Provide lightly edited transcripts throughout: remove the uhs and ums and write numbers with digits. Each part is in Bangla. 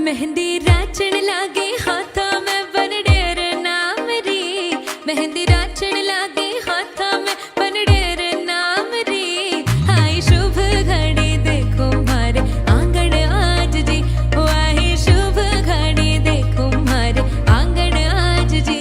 मेहंदी राचण लागे हाथा में बनडेर नाम री। मेहंदी राचण लागे हाथा में बनडेर नाम री। आई शुभ घड़ी देखो मारे आंगण आज जी। ओ आई शुभ घड़ी देखो मारे आंगण आज जी।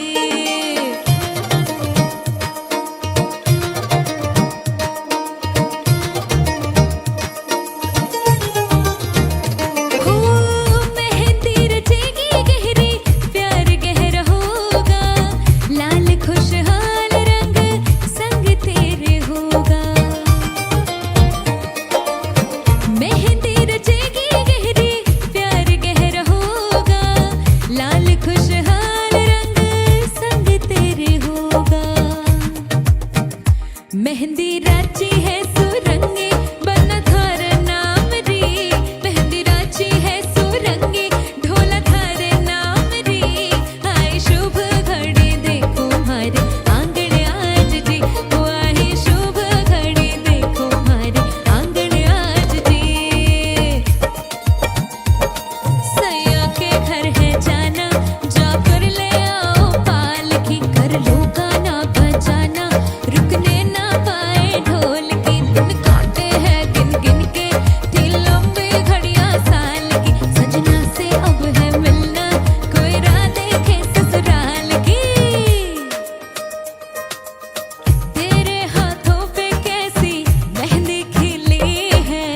मेहंदी राची है सुरंगी बना थार नाम री। मेहंदी राची है सुरंगी ढोला थार नाम री। आई शुभ घड़ी देखो मारे आंगण आज जी। ओ आई शुभ घड़ी देखो मारे आंगण आज जी। सैया के घर है जाना जाकर ले आओ पालकी। कर लो गाना बजाना रुकने ना ढोल की। दिन काटे हैं गिन गिन के थी लंबी घड़ियां साल की। सजना से अब है मिलना कोई राह देखे ससुराल की। तेरे हाथों पे कैसी मेहंदी खिली है।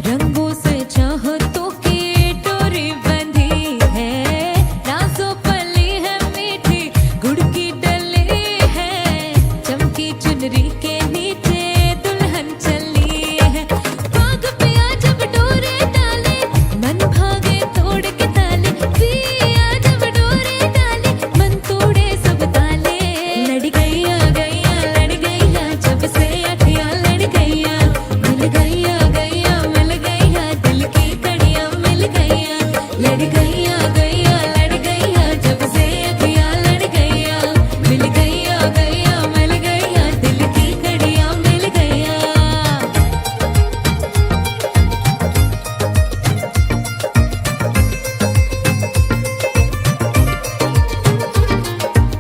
रंगों से चाहतों की डोरी बंधी है। राजों पली है मीठी गुड़ की डली है। चमकी चुनरी के नीचे दुल्हन चली है। भाग पिया जब डोरे डाले मन भागे तोड़ के ताले। पिया जब डोरे डाले मन तोड़े सब ताले। लड़ गईया गईया लड़ गईया जब से अखियां लड़ गईया। मिल गईया गईया मिल गईया दिल की कड़ियां मिल गईया। लड़ गईया गईया लड़ गईया जब से अखियां लड़ गईया। मिल गईया गईया मिल गईया दिल की कड़ियां मिल गईया।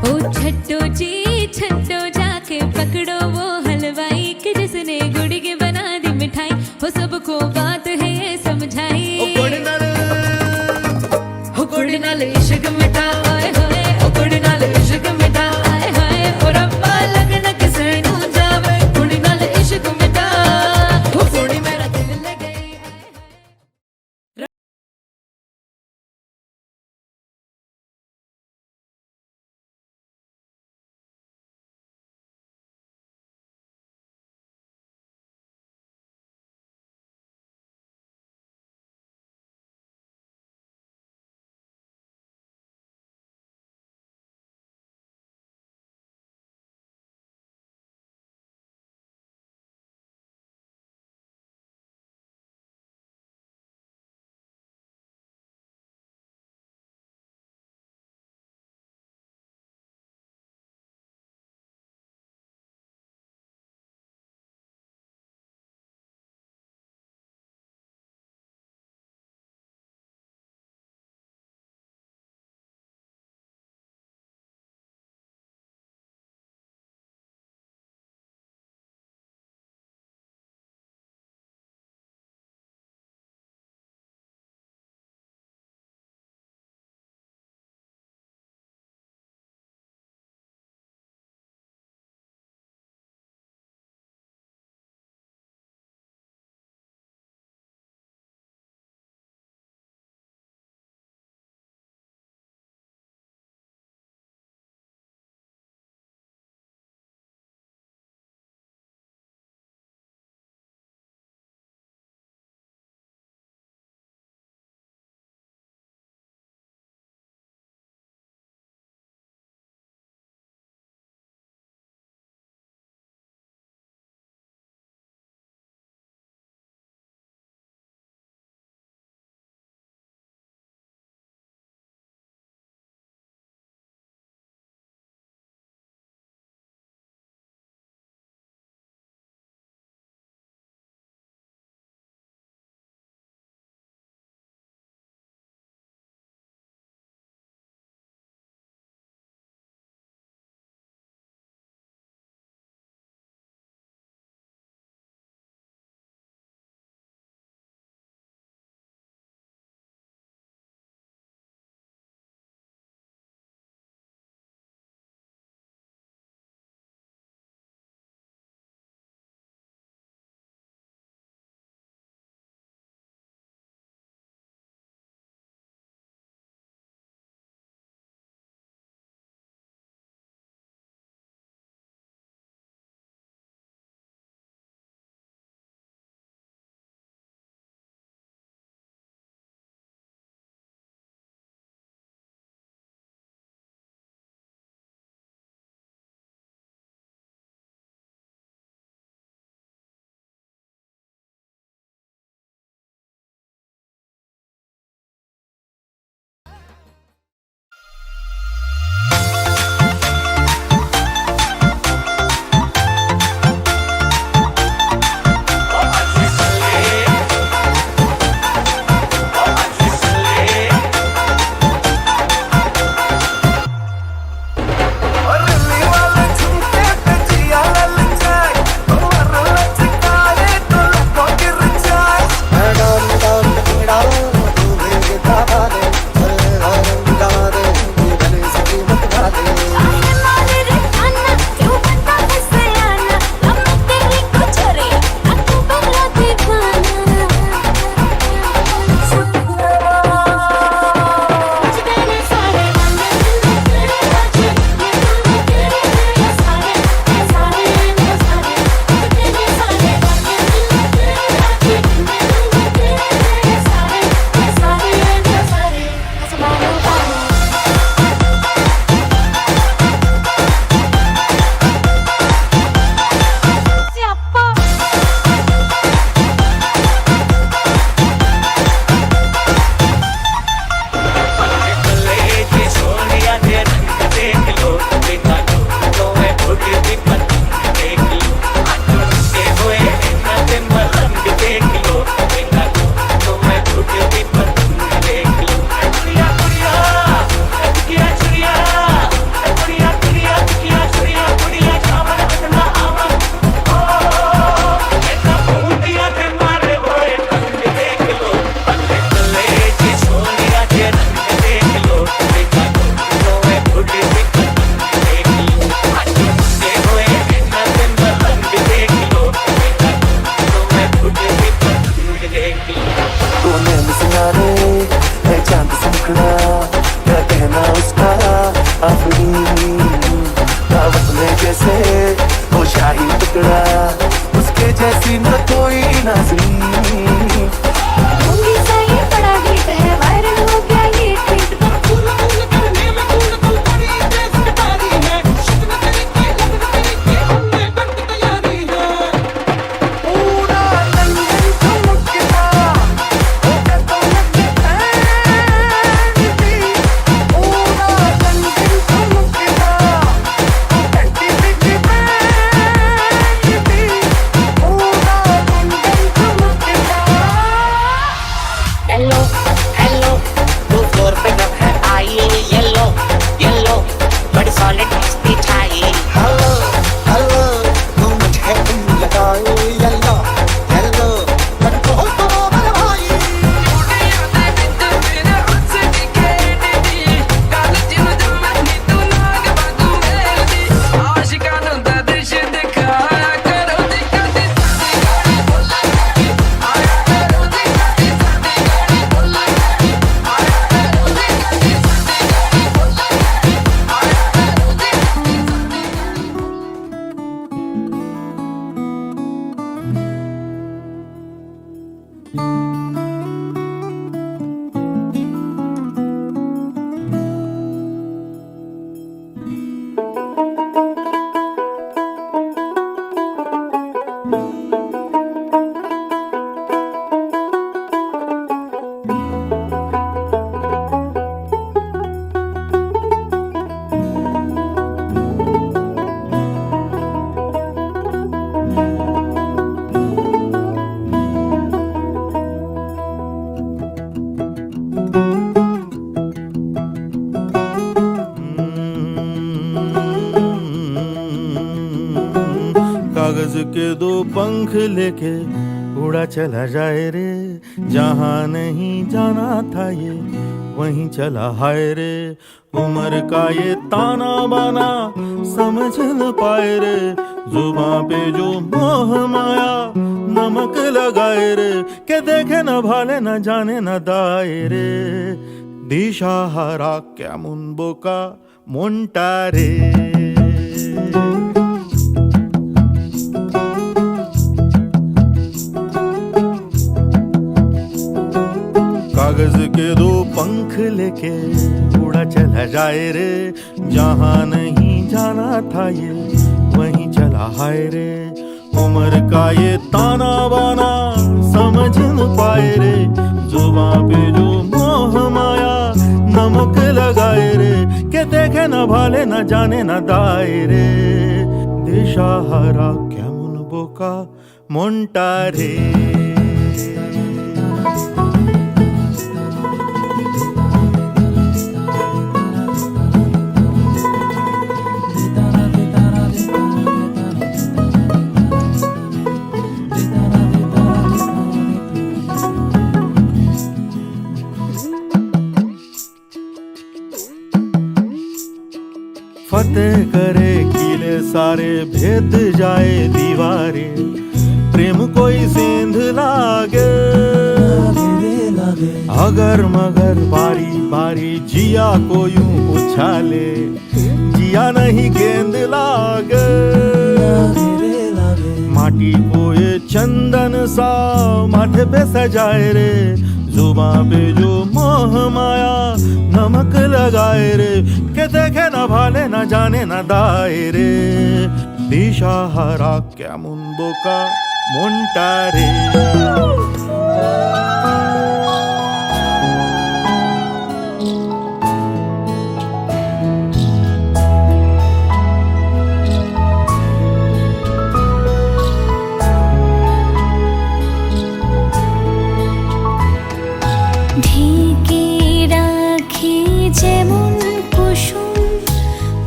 ओ छट्टो जी छट्टो जाके पकड़ो वो हलवाई के जिसने गुड़ की बना दी मिठाई। हो सबको बात है ये समझाई। ओ गुड़ नाल इश्क मिठा। के दो पंख लेके उड़ा चला जाए रे, जहाँ नहीं जाना था ये वहीं चला हाय रे। उम्र का ये ताना बाना समझ न पाए रे, जुबां पे जो मोह माया नमक लगाए रे, के देखे न भाले न जाने न दाए रे। দিশাহারা কেমন বোকা মনটা রে। कागज के दो पंख लेके उड़ा चला जाए रे, जहाँ नहीं जाना था ये वहीं चला हाय रे। उम्र का ये ताना बाना समझ न पाए रे, जुबां पे जो मोह माया नमक लगाए रे, के देखे न भाले न जाने न दाए रे। দিশাহারা কেমন বোকা মনটা রে। फतेह करे किले सारे, भेद जाए दीवारें, प्रेम कोई सेंध लागे अगर मगर बारी बारी जिया को यूं उछाले, जिया नहीं गेंद लागे। माटी को ये चंदन सा माथे पे सजाए रे, जुबां पे जो मोह माया नमक लगाए रे, के देखे न भाले न जाने न दाए रे। দিশাহারা কেমন বোকা মনটা রে। ঢেকে রাখি যেমন কুসুম,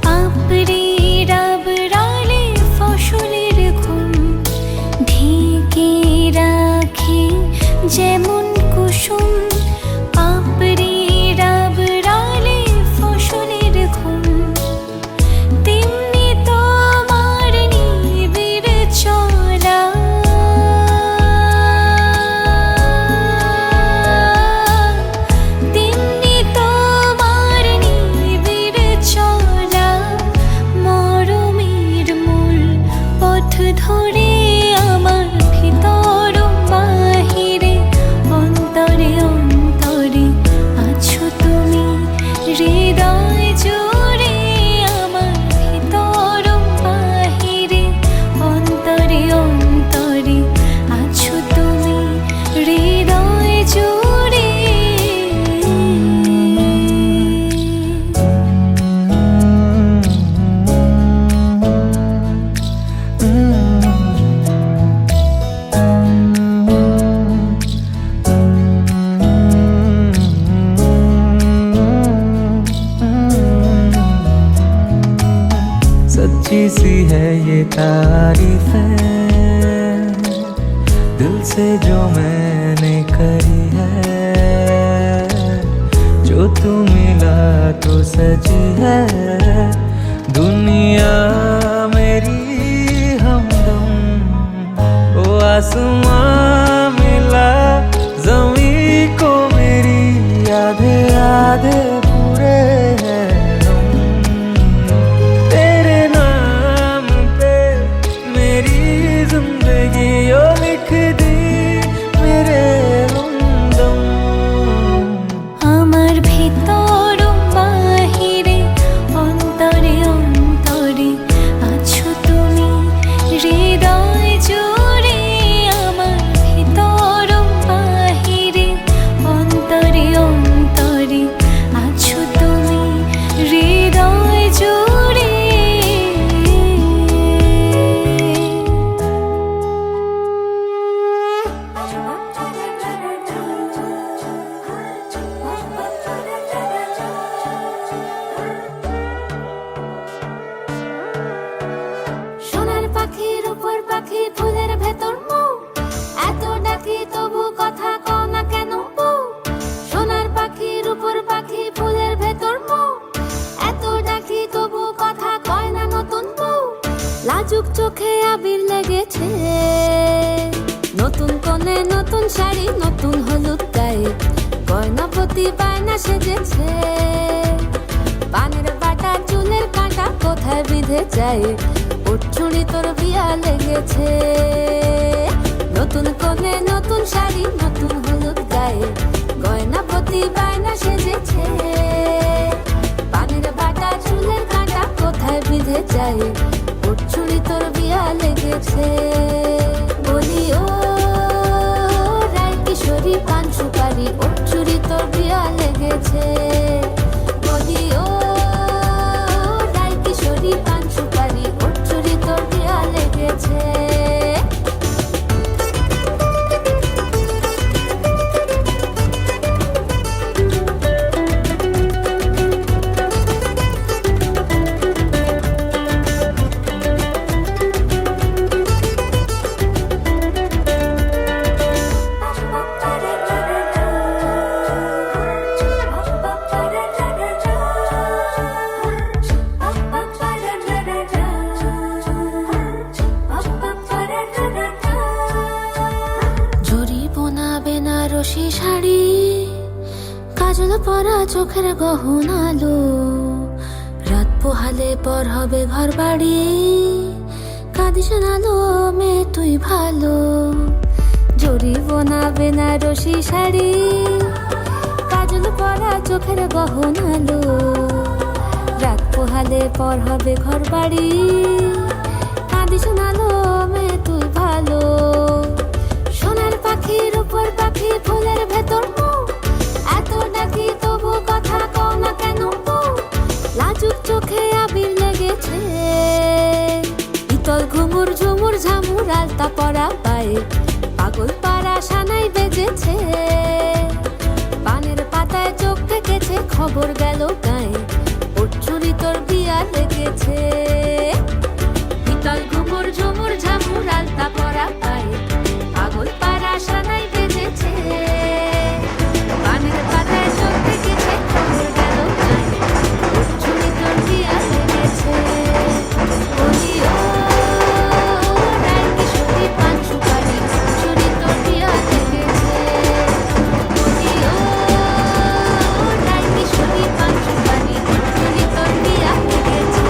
পাপড়ি রাবড়ালে ফসলের ঘুম। ঢেকে রাখি যেমন কুসুম, পাপড়ি রাবড়ালে ফসলের ঘুম। তেমনি তোমার নিবিড় চলা, তেমনি তোমার নিবিড় চলা। মরমের মূল পথ ধরে আমার ভিতর বাহিরে, অন্তরে অন্তরে আছো তুমি হৃদয় জুড়ে। আমার ভিতর বাহিরে, অন্তরে অন্তরে আছো তুমি হৃদয় জুড়ে। सच्ची सी है ये तारीफ है, दिल से जो मैंने करी है। जो तू मिला तो सजी है दुनिया मेरी हमदम। ओ आसमां मिला ज़मीं को मेरी, आधे आधे पूरे हैं हम। तेरे नाम पे मेरी जिंदगी ओ लिख दी मेरे हमदम। আমার ভিতর বাহিরে, অন্তরে অন্তরে আছো তুমি হৃদয় জুড়ে। আমার ভিতর বাহিরে, অন্তরে অন্তরে আছো তুমি হৃদয় জুড়ে। শাড়ি নতুন হলুদ গায়ে গয়নাপতি বায়না সেজেছে পানের বাটা চুলের কাঁটা কোথায় বিঁধে যায় ওর চুড়ি তোর বিয়া লেগেছে নতুন কোণে নতুন শাড়ি নতুন হলুদ গায়ে গয়নাপতি বায়না সেজেছে পানের বাটা চুলের কাঁটা কোথায় বিঁধে যায় ওর চুড়ি তোর বিয়া লেগেছে বলি ও রায় কিশোরী পান সুপারি ওর চুড়ি তোর বিয়া লেগেছে বলি ও রায় কিশোরী পান সুপারি ওর চুড়ি তোর বিয়া লেগেছে বেনারসি শাড়ি কাজল পরা চোখের গহনালো রাত পোহালে পর হবে ঘর বাড়ি কাঁদিস নালো মেয়ে তুই ভালো জরি বোনা বেনারসি শাড়ি কাজল পরা চোখের গহনালো রাত পোহালে পর হবে ঘর বাড়ি কাঁদিস নালো মেয়ে তুই ভালো সোনার পাখির উপর পাখি ফুলের ভেতর এত ডাকি তবু কথা কও না কেন লাজুক চোখে আবির লেগেছে ইতল ঘুমুর ঝুমুর ঝামুর আলতা পরা পায়ে পাগল পাড়া সানাই বেজেছে পানের পাতায় চোখ থেকেছে খবর গেল গায়ে ওর চুরি তোর বিয়া লেগেছে ইতল ঘুমুর ঝুমুর ঝামুর আলতা পরা পায়ে পাগল পাড়া সানাই বেজেছে পানের পাতায় চোখ থেকেছে খবর গেল গায়ে ওর চুরি তোর বিয়া লেগেছে বলি ও রায় কিশোরী পান সুপারি চুরি তোর বিয়া লেগেছে বলি ও রায় কিশোরী পান সুপারি চুরি তোর বিয়া লেগেছে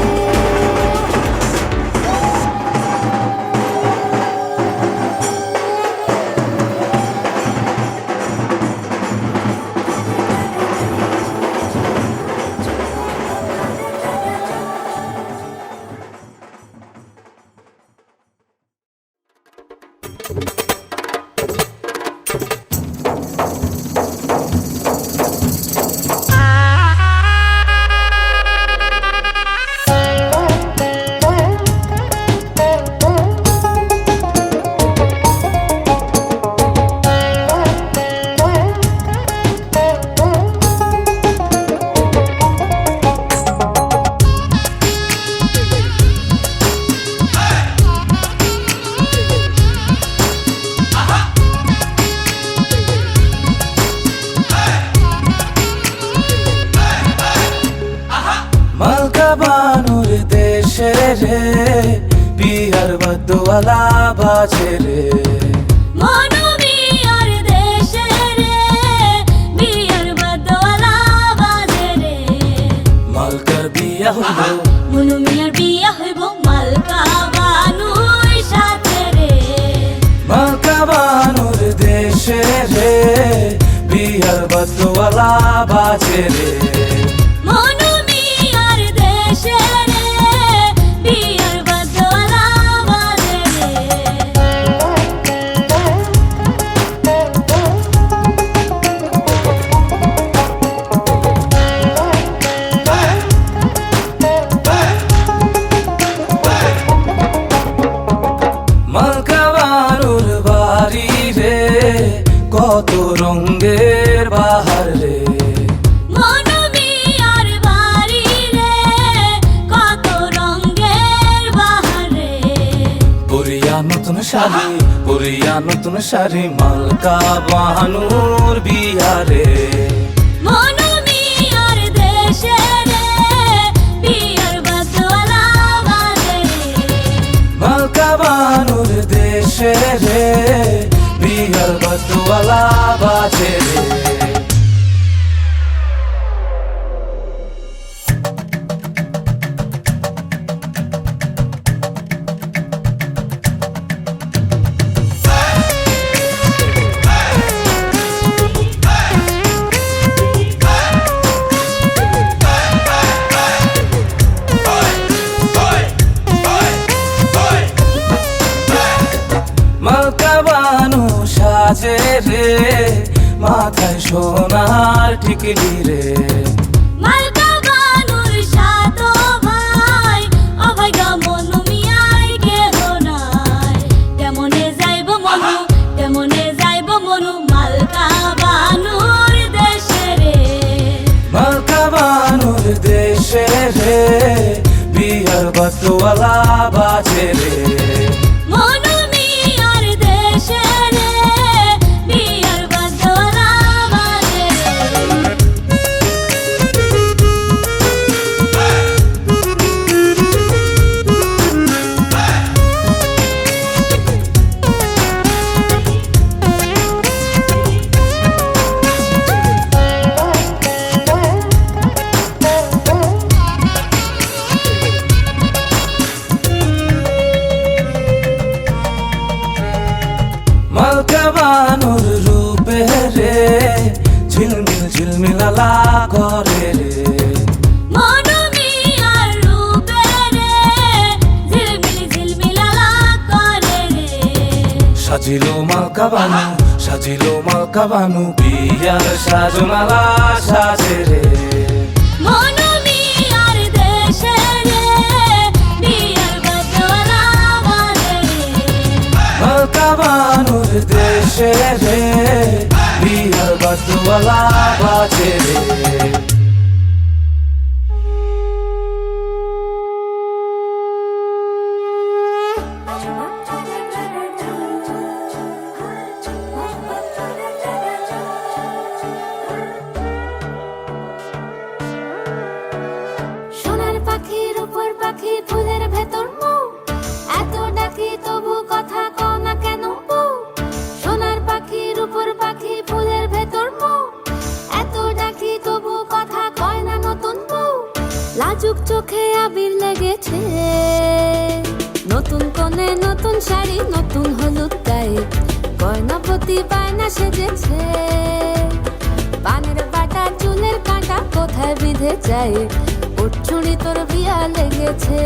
বানুর দেশে রে বিহার বদওয়ালা বাজে রে মনোবিয়ার দেশে রে বিয়ার বদওয়ালা বাজে রে মালকার বিয়া হইল মনোমিয়ার বিয়া হইব মালকা বানুর সাথে রে মালকা বানুর দেশে রে বিহার বদওয়ালা বাজে রে মনোমিয়ার দেশে রে বিয়ার বদওয়ালা বাজে রে মালকা বানুর বাড়ি রে কত রঙের বাহার রে মনোমিয়ার বাড়ি রে কত রঙের বাহার রে পুরিয়া নতুন শাড়ি মালকা বানুর বিহারে মনোমিয়ার দেশে রে বিয়ার বদওয়ালা বাজে রে মালকা বানুর দেশে রে বিহার বদওয়ালা টিকলি রে। মালকা বানুর সাতো ভাই অভাগা মনু মিয়াই কেহ নাই। কেমনে যাইব মনু কেমনে যাইব মনু মালকা বানুর দেশে রে। মালকা বানুর দেশে রে, বিয়ার বাতওয়ালা বাজে রে। মনু মিয়ার দেশে রে বিয়ার বাজওয়ালা বাজে রে। মালকা বানুর রূপে রে, ঝিলমিল ঝিলমিলালা করে রে। মনু মিয়ার রূপে রে ঝিলমিল ঝিলমিলালা করে রে। সাজিলো মালকা বানু, সাজিলো মালকা বানু, বিয়ার সাজমালা সাজে রে। মনু মিয়ার দেশে রে বিয়ার বাজওয়ালা বাজে রে। মালকা বানুর দেশে রে, বিয়ার বাতওয়ালা বাজে রে। সোনার পাখির উপর পাখি ফুলের ভেতর মৌ, এত ডাকি তবু কথা কও না কেন বউ। সোনার পাখির উপর পাখি ফুলের ভেতর মৌ, এত ডাকি তবু কথা কয় না নতুন বউ। লাজুক চোখে আবির লেগেছে, নতুন কোণে নতুন শাড়ি নতুন হলুদ গায়ে, গয়না প্রতি বায়না সেজেছে। পানের বাটা চুলের কাঁটা কোথায় বিঁধে যায়, ওর চুড়ি তোর বিয়া লেগেছে।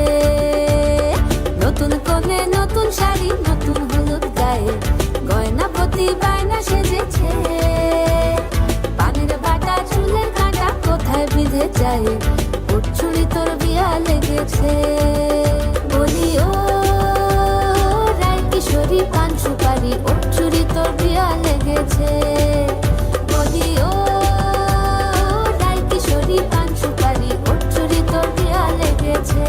নতুন কোণে নতুন শাড়ি নতুন হলুদ গায়ে, গয়না প্রতি বায়না সেজেছে। পানের বাটা চুলের কাঁটা কোথায় বিঁধে যায়, ওর চুড়ি তোর বিয়া লেগেছে। বলি ও রায় কিশোরী পান সুপারি, ওর চুড়ি তোর বিয়া লেগেছে। বলি ও রায় কিশোরী পান সুপারি, ওর চুড়ি তোর বিয়া লেগেছে।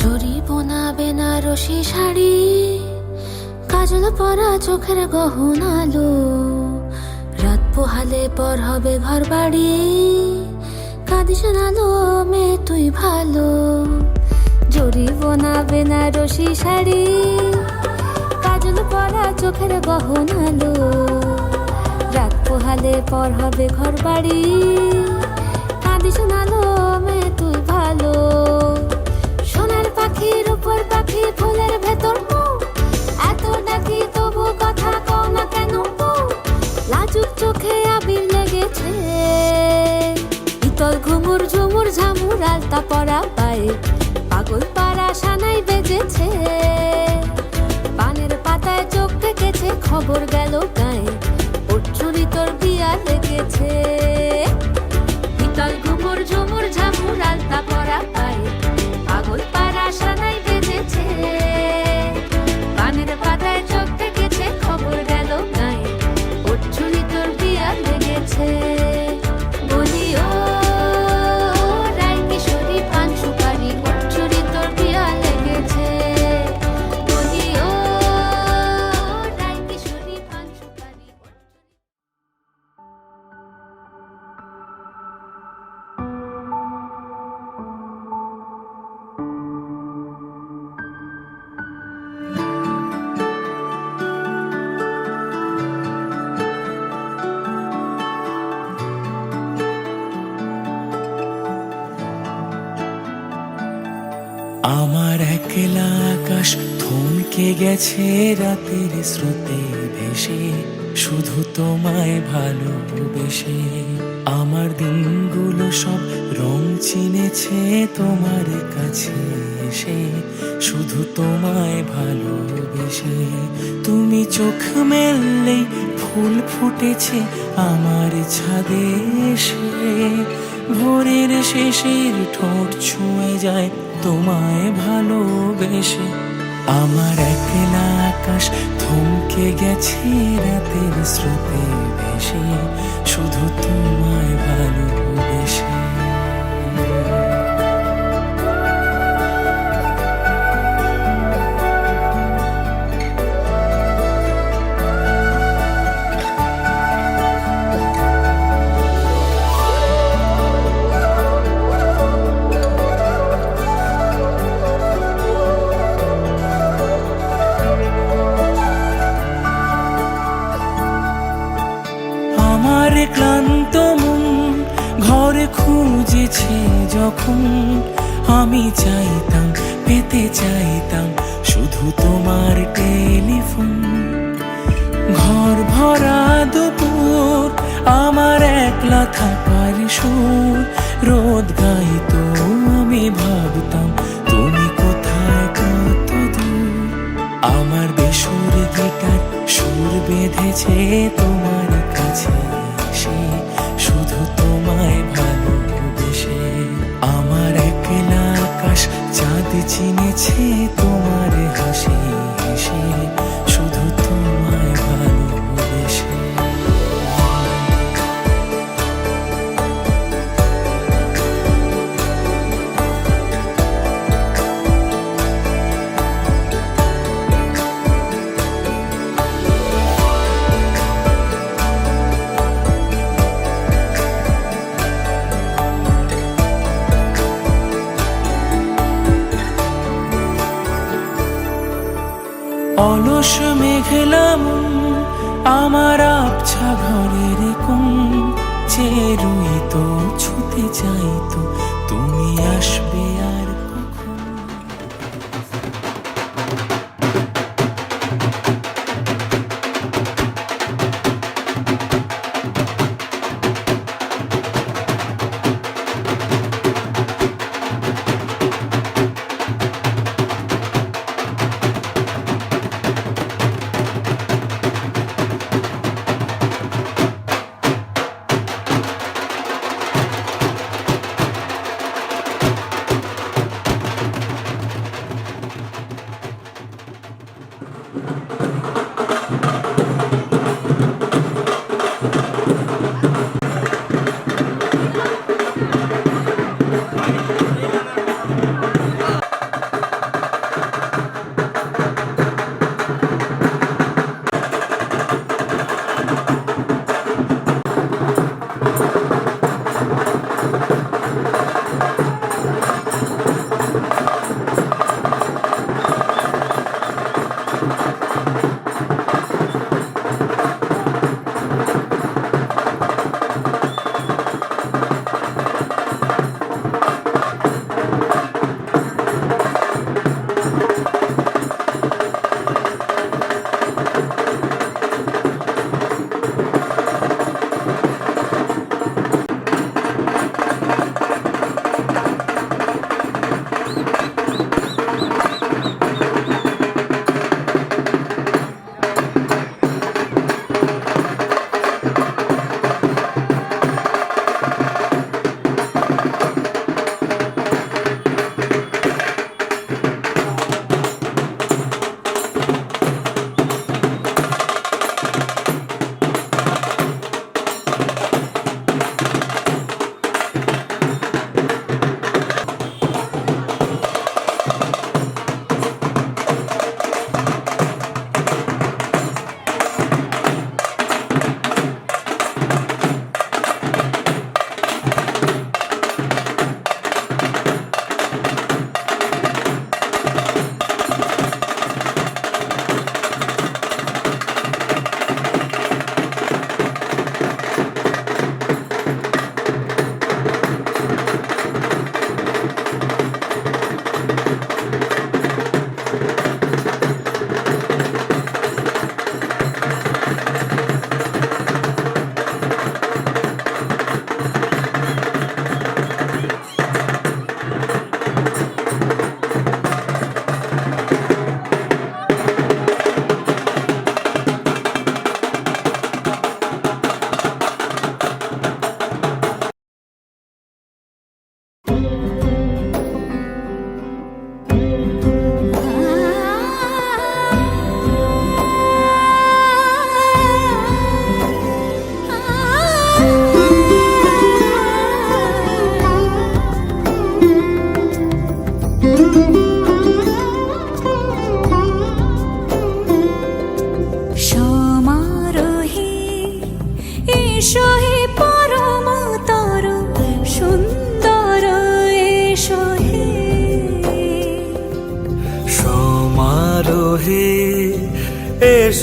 জরি বোনা বেনারসি শাড়ি, কাজল পরা চোখের গহনালো, রাত পোহালে পর হবে ঘর বাড়ি, কাঁদিস না লো মেয়ে তুই ভালো। জরি বোনা বেনারসি শাড়ি, কাজল পরা চোখের গহনালো, রাত পোহালে পর হবে ঘর বাড়ি, কাঁদিস না লো মেয়ে তুই ভালো। সোনার পাখির উপর পাখি ফুলের ভেতর মৌ, এত ডাকি তবু কথা কও না কেন বউ। লাজুক চোখে আবির লেগেছে, ইতল ঘুমুর ঝুমুর ঝামুর আলতা পরা পায়ে, পাগল পাড়া সানাই বেজেছে। পানের পাতায় চোখ থেকেছে, খবর গেল গায়ে, ওর চুরি তোর বিয়া লেগেছে। ইতল ঘুমুর ঝুমুর ঝামুর আলতা পরা পায়ে, পাগল পাড়া সানাই বেজেছে। পানের পাতায় চোখ থেকেছে, খবর গেল গায়ে, ওর চুরি তোর বিয়া লেগেছে। বলি ও রায় কিশোরী পান সুপারি, ওর চুরি তোর বিয়া লেগেছে। বলি ও রায় কিশোরী পান সুপারি। একলা আকাশ থমকে গেছে রাতের স্রোতে ভেসে, শুধু তোমায় ভালোবেসে। আমার দিনগুলো সব রং চিনেছে তোমার কাছে এসে, শুধু তোমায় ভালোবেসে। তুমি চোখ মেললেই ফুল ফুটেছে আমার ছাদে এসে, ভোরের শেষের ঠোঁট ছুঁয়ে যায় তোমায় ভালোবেসে। আমার একলা আকাশ থমকে গেছে রাতের স্রোতে ভেসে, শুধু তোমায় ভালোবেসে। আমার ক্লান্ত মন ঘরে খুঁজেছে যখন, আমি চাইতাম পেতে চাইতাম শুধু তোমার টেলিফোন। ঘর ভরা দুপুর আমার একলা থাকার সুর রোদ গাইতো, আমি ভাবতাম তুমি কোথায় কত দূর। আমার বেসুর গিটার সুর বেঁধেছে তোমার কাছে এসে, শুধু তোমায় ভালোবেসে। আমার একলা আকাশ চাঁদ চিনেছে তোমার হাসি হেসে, শুধু তোমায় ভালোবেসে। অলস মেঘলা মন আমার আবছা ঘরের কোণ, চেয়ে রইতো ছুতে চাইতো তুমি আসবে আর কখন।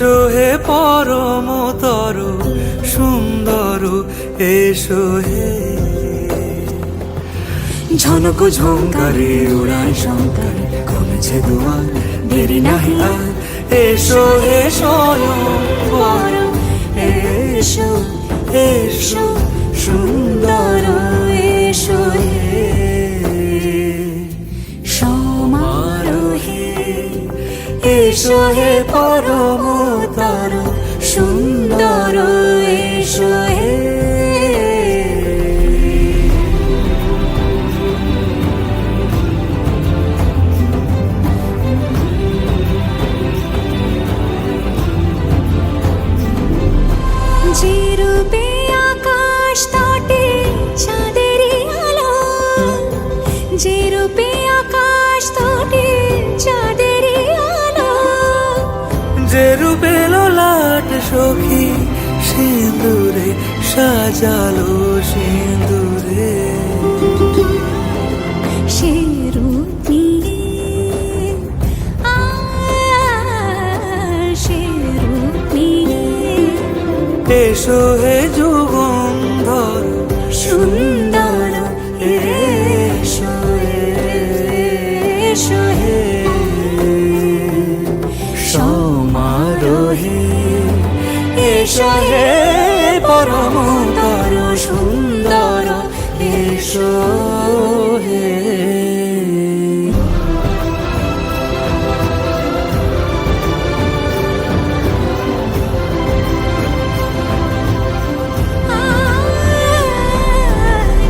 এসো হে পরমতর সুন্দর, এসো হে। ঝনক ঝঙ্কারে উড়ায় শঙ্কর, কমেছে দুয়ার দেরি নাহি আর। এসো হে স্বয়ংবর, এসো এসো সুন্দর, এসো হে সমারোহে এসো হে পরমতর সুন্দর, এসো হে। যে রূপে আকাশ তটে চাঁদেরই আলো, যে রূপে আকাশ তটে চাঁদেরই আলো, যে রূপে ললাট সখী সিঁদুরে সাজালো সিঁদুরে। সে রূপ নিয়ে সে রূপ নিয়ে এসো হে যুগন্ধর সুন্দর, এসো এসো হে সমারোহে। এসো হে পরমতর সুন্দর, এসো হে।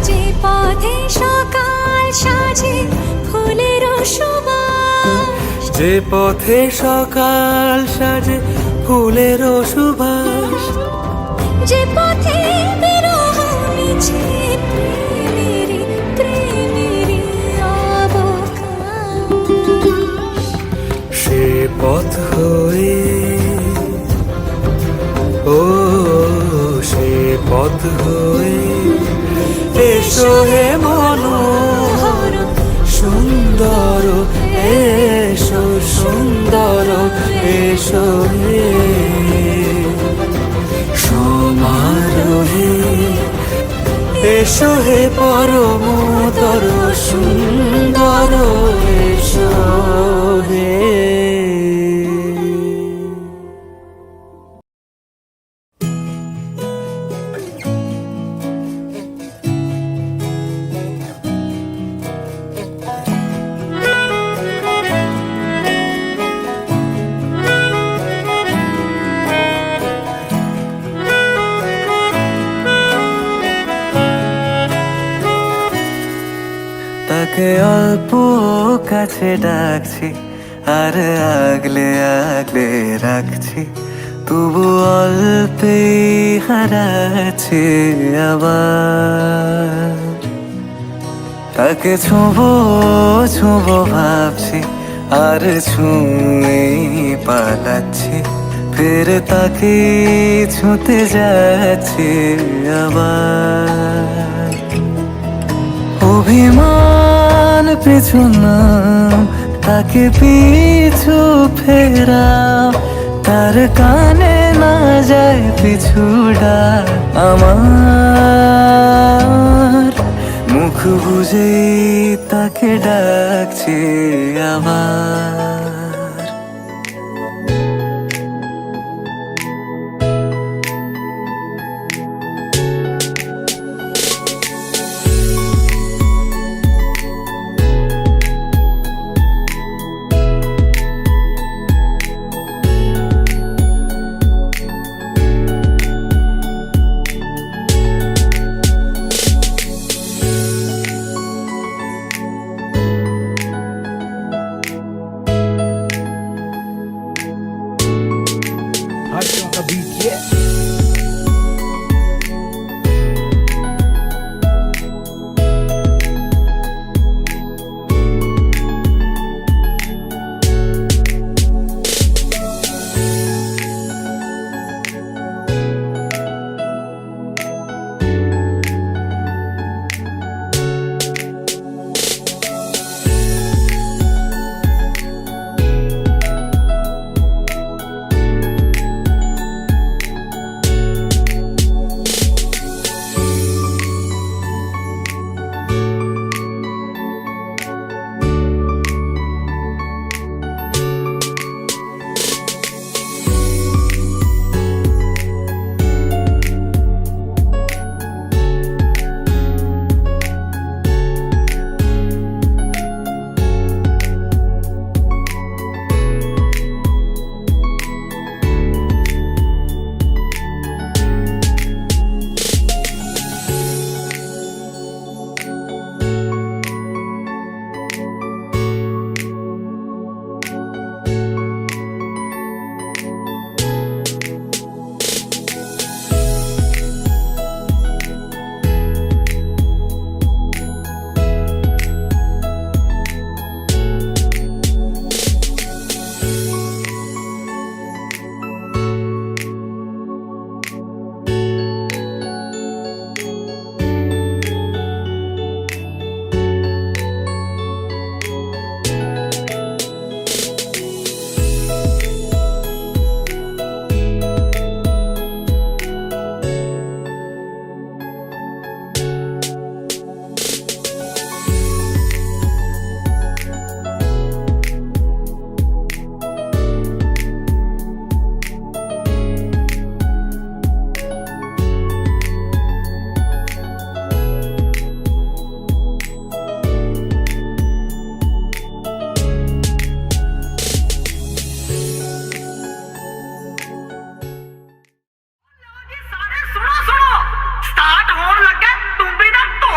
যে পথে সকাল সাজে ফুলের সুবাস, যে পথে সকাল সাজে ফুলের সুবাস, যে পথে বিরহ মিছে প্রেমেরই প্রেমেরই অবকাশ, সে পথ হয়ে ও সে পথ হয়ে এসো হে মনোহর সুন্দর, এসো সুন্দর, এসো হে সমারোহে। এসো হে পরমতর সুন্দর, এসো হে। তাকে অল্প কাছে ডাকছি আর আগলে আগলে রাখছি, তবু অল্পেই হারাচ্ছে আবার। তাকে ছোঁবো ছোঁবো ভাবছি আর ছুঁয়ে পালাচ্ছি, ফের তাকে ছুঁতে যাচ্ছে আবার। অভিমান পিছু নাম, তাকে পিছু ফেরাও, তার কানে না যায় পিছু ডাক আমার। মুখ বুঝেই তাকে ডাকছে আবার।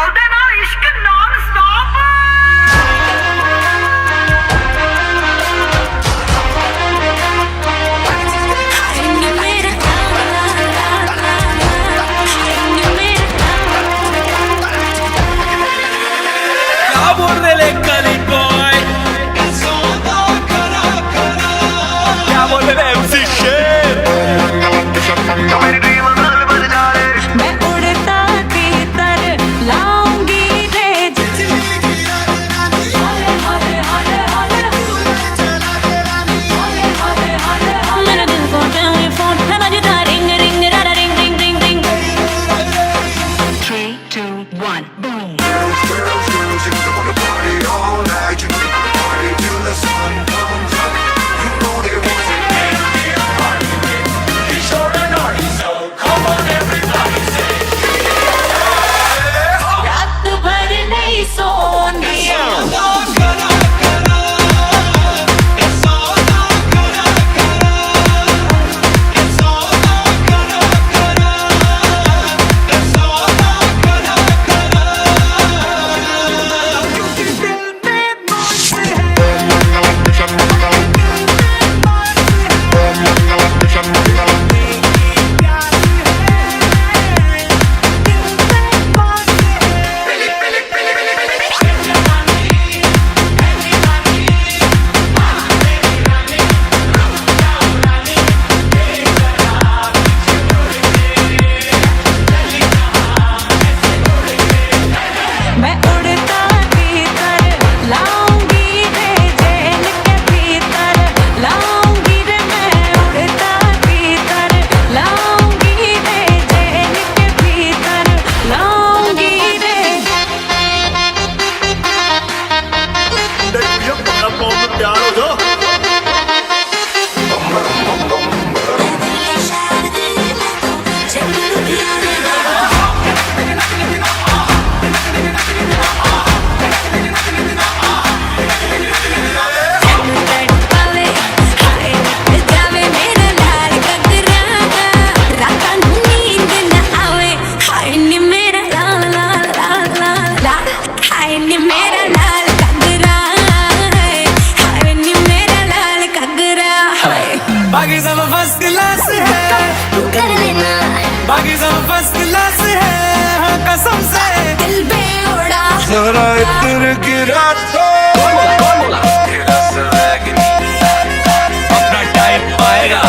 बोलते ना इश्क नॉन स्टॉप क्या बोल रहे ले कली बॉय क्या बोल रहे एमसी शेर मैं उड़ता तीतर लाऊंगी रे मेरे दिल को टेलीफोन है बजता रिंग रिंग रारा ring ring ring ring 3, 2, 1 boom रात भर नहीं सोनी मैं उड़ता तीतर लाऊंगी रे जेल के भीतर लाऊंगी रे मैं उड़ता तीतर लाऊंगी रे जेल के भीतर लाऊंगी रे प्यार हो जाओ तड़पावे हाय जावे मेरा लाल कगरा रातां नूं नींद न आवे हाय नी मेरा लाल लाल लाल लाल लाल हाय नी मेरा लाल कगरा हाय नी मेरा लाल कगरा हाय बाकी सब फर्स्ट क्लास है तू कर लेना बाकी सब फर्स्ट क्लास है हाँ कसम से दिल बेउड़ा जरा इत्र गिरा तो अपना टाइम आएगा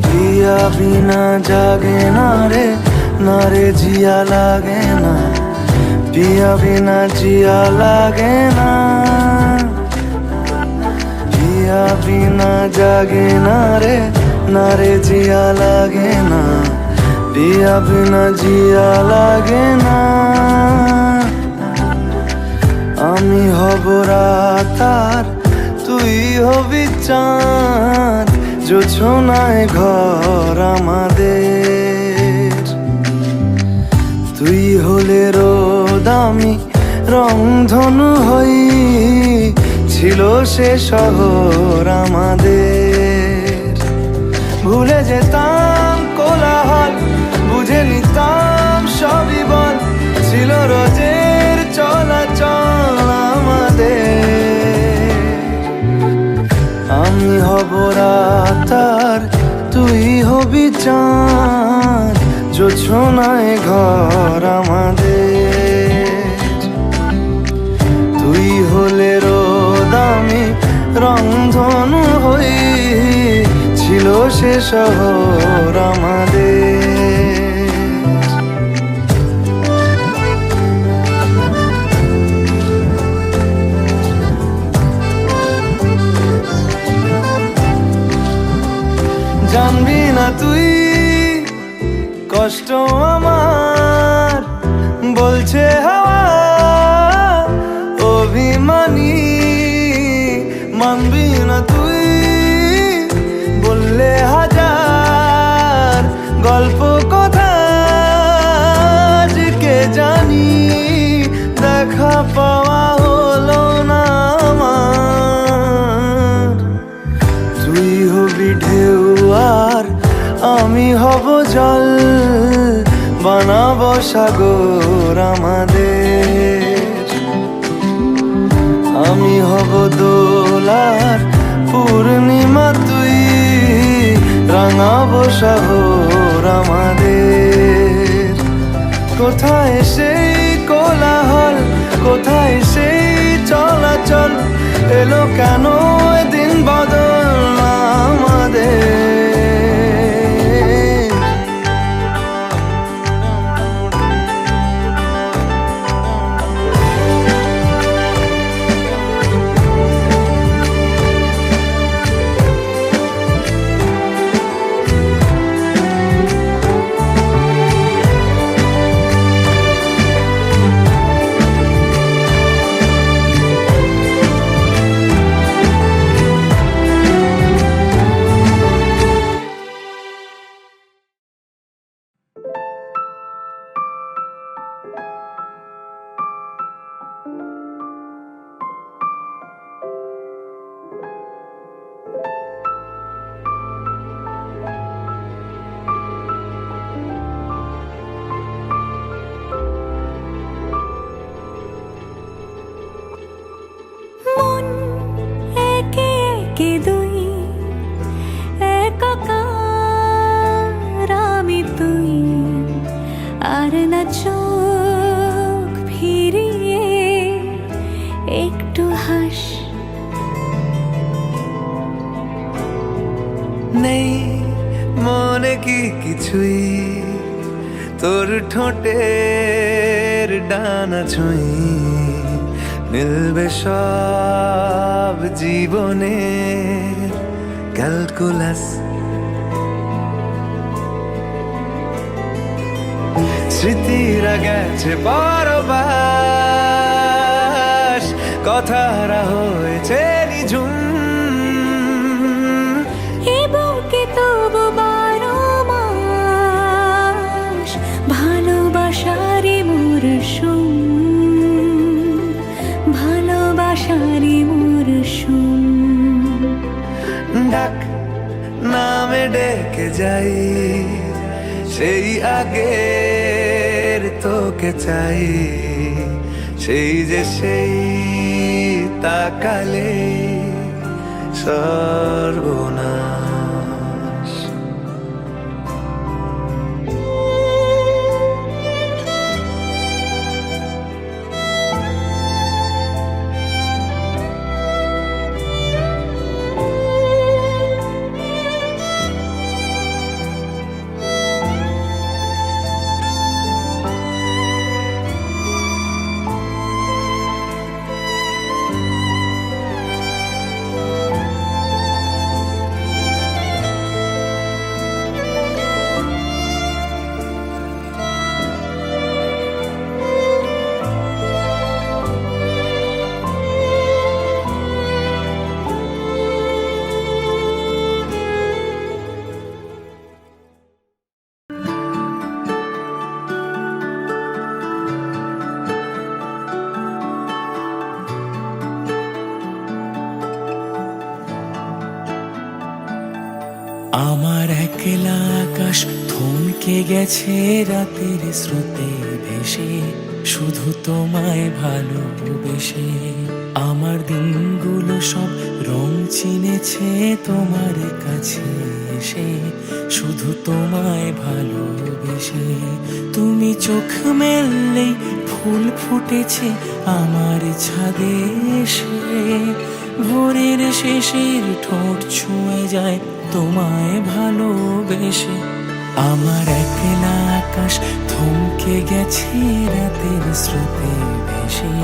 पिया बिना जागे ना रे जिया लागे ना पिया बिना जिया लागे ना पिया बिना जागे ना रे जिया लागे ना पिया बिना जिया लागे ना আমি হব রাত আর তুই হবি চাঁদ জোছনায় ঘর আমাদের তুই হলে রোদ আমি রংধনু হই ছিল সে শহর আমাদের ভুলে যেতাম কোলাহল বুঝে নিতাম সবই বল ছিল রোজের চলাচল আমাদের আমি হব রাত আর তুই হবি চাঁদ জোছনায় ঘর আমাদের তুই হলে রোদ আমি রংধনু হই ছিল সে শহর আমাদের কষ্ট আমার বলছে হাওয়া অভিমানী মানবি না তুই বললে হাজার গল্প কথা আজকে জানি দেখা পাওয়া হলো না আমার তুই হবি ঢেউ আর আমি হব জল বানাবো সাগর আমাদের আমি হব দোলার পূর্ণিমা তুই রাঙাবো শহর আমাদের কোথায় সেই কোলাহল কোথায় সেই চলাচল এলো কেন দিন বদল আমাদের মন একে একে দুই একাকার আমি তুই আর না চোখ ফিরিয়ে একটু হাস নেই মনে কি কিছুই তোর ঠোঁটের ডানা ছুঁই মিলবে সব জীবনের ক্যালকুলাস স্মৃতিরা গেছে পরবাস কথারা হয়েছে নিঝুম এ বুকে তবু 12 মাস ভালোবাসারই মরশুম ভালোবাসারই মরশুম ডাক নামে ডেকে যাই সেই আগের তোকে চাই সেই যে সেই তাকালে সর্বনাশ আমার একলা আকাশ থমকে গেছে রাতের স্রোতে ভেসে শুধু তোমায় ভালোবেসে আমার দিনগুলো সব রং চিনেছে তোমার কাছে এসে শুধু তোমায় ভালোবেসে তুমি চোখ মেললেই ফুল ফুটেছে আমার ছাদে এসে ভোরের শেষের ঠোঁট ছুঁয়ে যায় তোমায় ভালোবেসে আমার একলা আকাশ থমকে গেছে রাতের স্রোতে ভেসে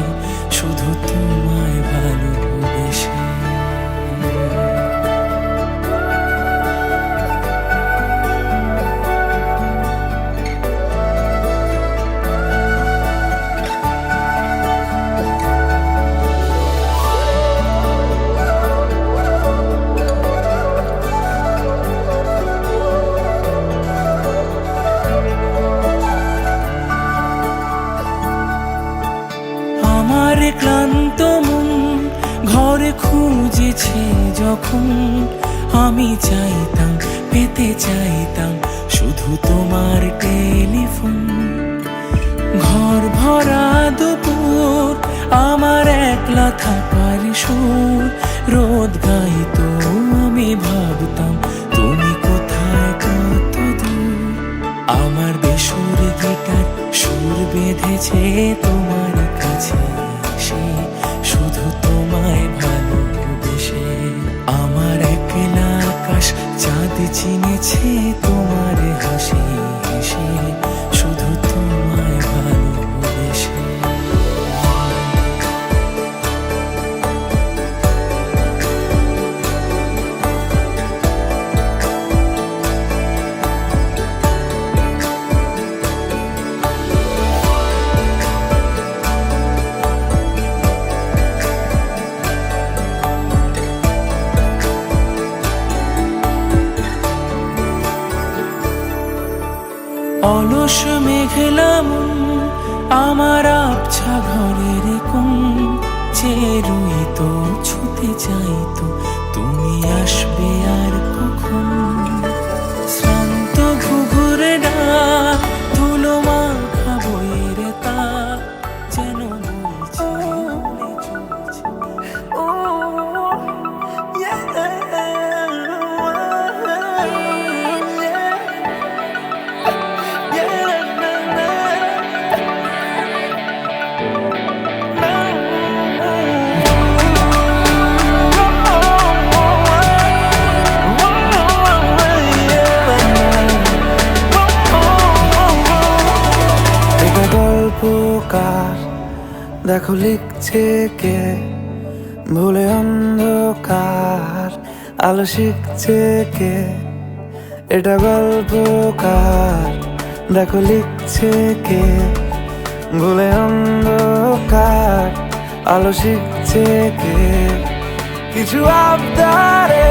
শুধু তোমায় ভালোবেসে হয়েছে যখন আমি চাইতাম, পেতে চাইতাম শুধু তোমার টেলিফোন। ঘর ভরা দুপুর আমার একলা থাকার সুর রোদ গাইতো, আমি ভাবতাম তুমি কোথায় কত দূর। আমার বেসুর গিটার সুর বেঁধেছে তোমার কাছে এসে, শুধু তোমায় ভালোবেসে। আমার একলা আকাশ চাঁদ চিনেছে তোমার হাসি হেসে, শুধু তোমায় ভালোবেসে। অলস মেঘলা মন আমার আবছা ঘরের কোণ চেয়ে রইতো, ছুতে চাইতো তুমি আসবে আর কখন। শ্রান্ত ঘুঘুরে ডাক ধুলো মাখা বইয়ের তাক যেন বলছে উড়ে চলছে। গল্পকার দেখো লিখছে কে, ভুলে অন্ধকার আলো শিখছে কে। এটা গল্পকার দেখো লিখছে কে, ভুলে অন্ধকার আলো শিখছে কে। কিছু আবদারে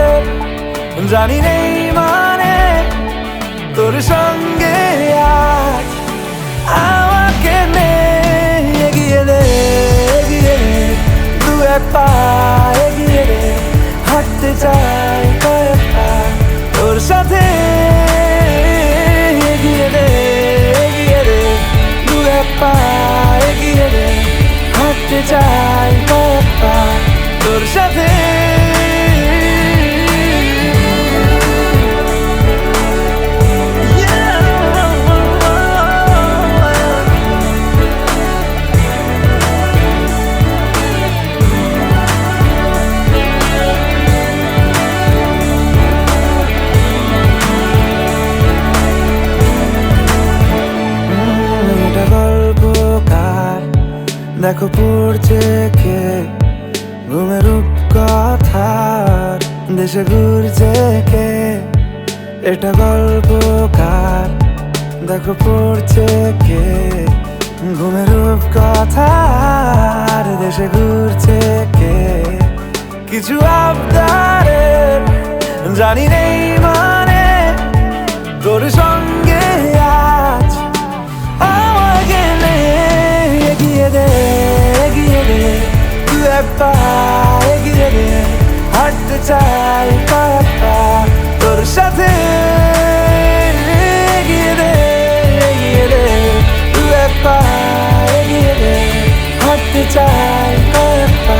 জানি নেই মানে তোর সঙ্গে আজ আমাকে নে এগিয়ে দে, এগিয়ে দে দু এক পা এগিয়ে দে। হাঁটতে চাই কয়েক পা তোর সাথে, এগিয়ে দে, এগিয়ে দে দু এক পা এগিয়ে দে। হাঁটতে চাই কয়েক পা তোর সাথে। দেখো পড়ছে কে ঘুমের রূপকথার দেশে ঘুরছে কে। এটা গল্পকার দেখো পড়ছে কে ঘুমের রূপকথার দেশে ঘুরছে কে। কিছু আবদারের জানি নেই মানে তোর সঙ্গে আজ আমাকে নে এগিয়ে দে, এগিয়ে দে দু এক পা এগিয়ে দে। হাঁটতে চাই কয়েক পা তোর সাথে, এগিয়ে দে, এগিয়ে দে দু এক পা এগিয়ে দে। হাঁটতে চাই কয়েক পা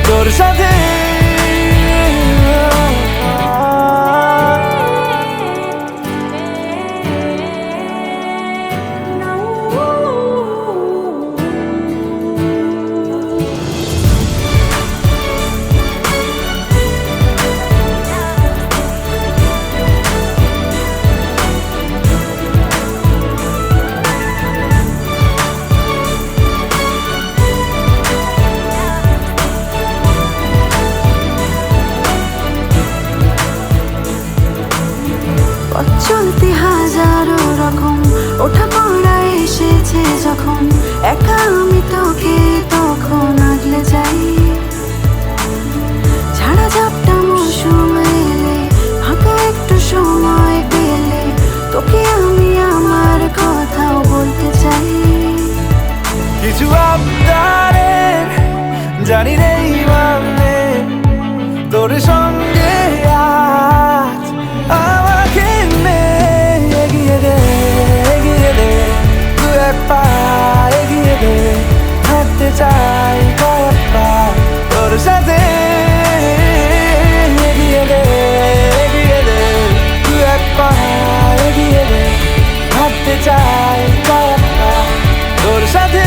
তোর সাথে। চলতে হাজারো রকম ওঠা পড়া এসেছে যখন, একা আমি তোকে তখন আগলে যাই। ঝাড়া ঝাপটা মৌসুম এলে ফাঁকা একটু সময় পেলে তোকে আমি আমার কথাও বলতে চাই। কিছু আবদারের জানি নেই মানে যাই একা একা তোর সাথে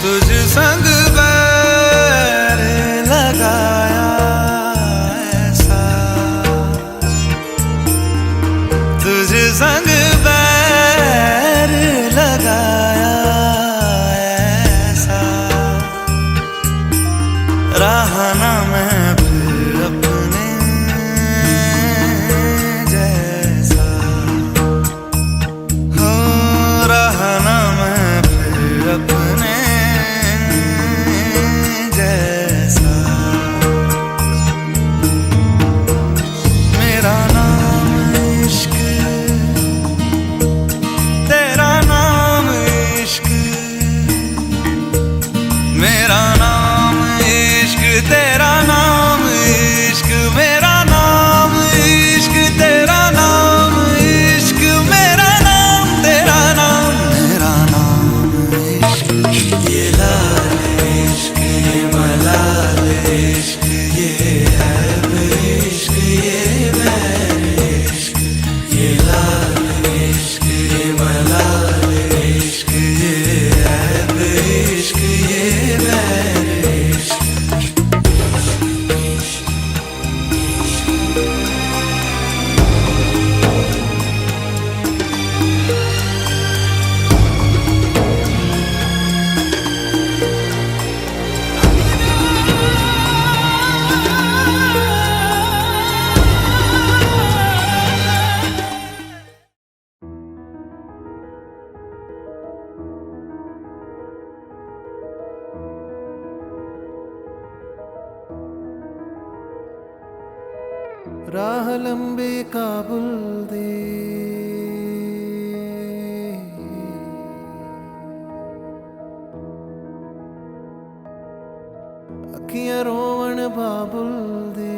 तुझ संग बैर लगाया ऐसा तुझ संग बैर लगाया ऐसा रहा ना मैं फिर अपने जैसा हो रहा ना मैं फिर अपने जैसा मेरा नाम इश्क तेरा नाम इश्क मेरा नाम इश्क तेरा नाम इश्क मेरा नाम इश्क तेरा नाम इश्क मेरा नाम तेरा नाम मेरा नाम इश्क ये लाल इश्क ये मलाल इश्क ये है इश्क ये बैर इश्क ये लाल इश्क ये मलाल इश्क ये है इश्क ये बैर इश्क राह लंबी काबुल दी अखियां रोवण बाबुल दी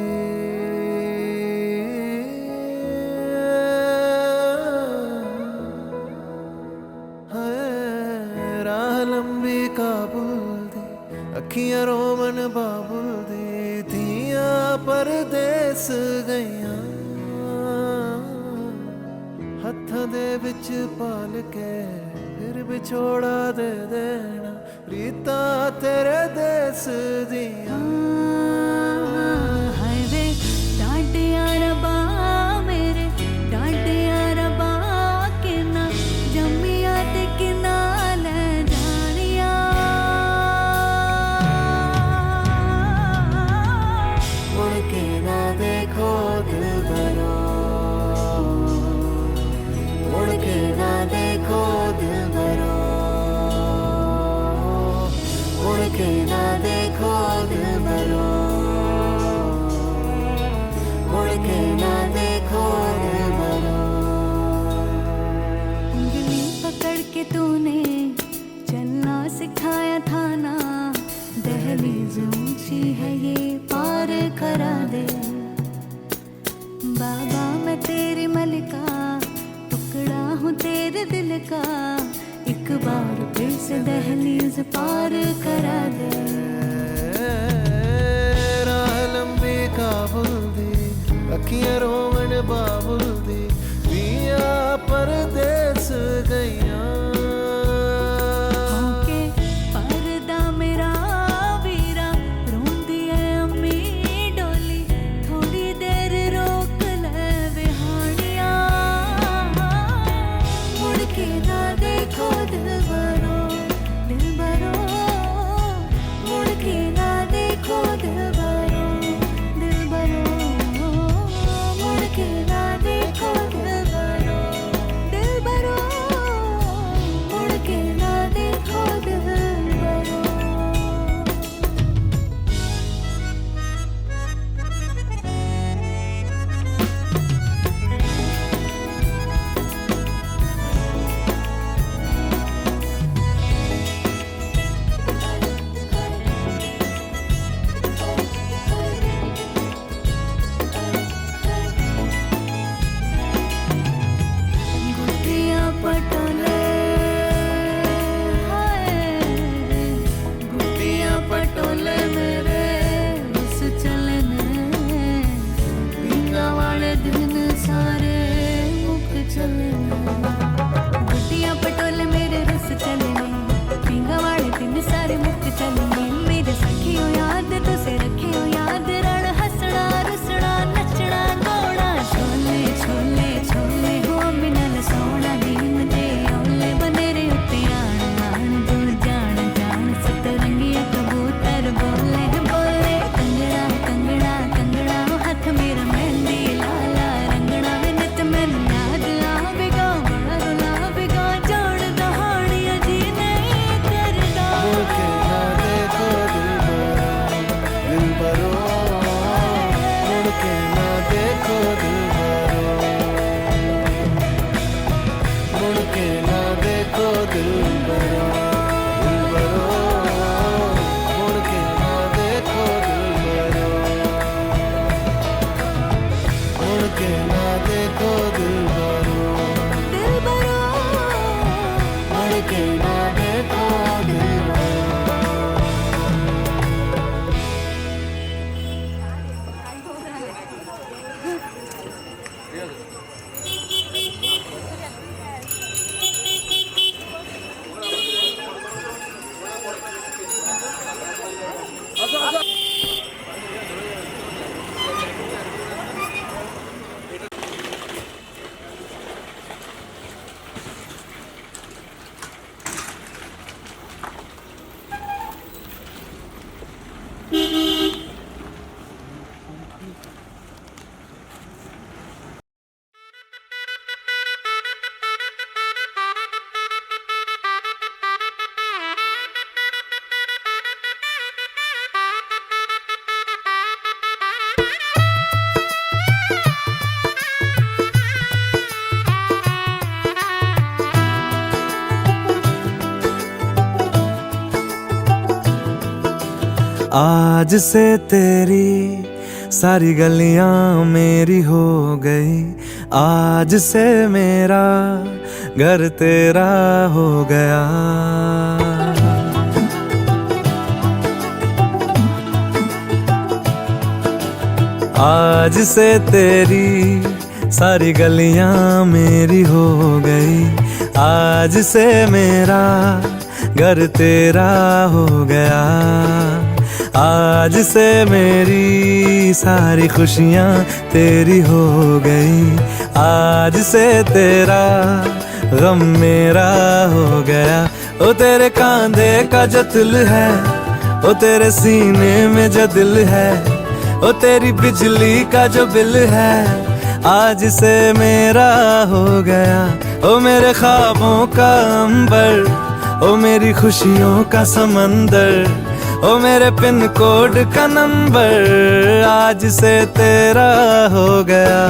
हाय राह लंबी काबुल दी अखियां रोवण बाबुल दी धियां परदेस गईयां हत्थां दे विच पाल के फिर विछोड़ा दे देना रीता तेरे देस दियां हाय वे डांडिया रबा मेरे डांडिया रबा के ना जम्मिया ते किना ले जानिया मुड़ के ना देखो दिलबरो मुड़ के ना देखो दिलबरो मुड़ के ना देखो दिलबरो मुड़ के ना देखो दिलबरो उंगली पकड़ के तूने चलना सिखाया था ना दहलीज ऊंची है ये पार करा दे बाबा मैं तेरी मलिका टुकड़ा हूँ तेरे दिल का एक बार फिर से दहलीज पार करा दे राह लंबी काबुल दी अखियां रोवण बाबुल दी दिया परदेस गईयां होके पर्दा मेरा वीरा रोंदी है अम्मी डोली थोड़ी देर रोक ले बिहाड़िया मुड़ के ना देखो दिलबरो मुड़ के ना देखो दिलबरो मुड़ के ना देखो पटोले हाय गुटिया पटोले मेरे रस चलने पींगा वाले दिन सारे मुक चलने गुटिया पटोले मेरे रस चलने पींगा वाले दिन सारे मुक चलने मेरे सखियों याद तुसे रखियो याद रण हसना रुसना नचना गाना छोले छोले छोले हो मिनल सोना दीन दे औले बनेरे उत्ते आण आण दूर जान जान सतरंगिया कबूतर बोले बोले कंगड़ा कंगड़ा कंगड़ा हाथ मेरा मेहंदी लाला रंगना वे नित मैनू याद आवेगा बड़ा रुलावेगा जोड़ दहाड़ियां जी नहीं करदा मुड़ के ना देखो दिलबरो मुड़ के ना देखो दिलबरो मुड़ के ना देखो दिलबरो मुड़ के ना देखो दिलबरो मुड़ के ना देखो दिलबरो दिलबरो मुड़ के ना देखो दिलबरो आज से तेरी सारी गलियां मेरी हो गई आज से मेरा घर तेरा हो गया आज से तेरी सारी गलियां मेरी हो गई आज से मेरा घर तेरा हो गया आज से मेरी सारी खुशियां तेरी हो गई आज से तेरा गम मेरा हो गया ओ तेरे कांधे का जो दिल है ओ तेरे सीने में जो दिल है ओ तेरी बिजली का जो बिल है आज से मेरा हो गया ओ मेरे ख्वाबों का अंबर ओ मेरी खुशियों का समंदर ओ मेरे पिन कोड का नंबर आज से तेरा हो गया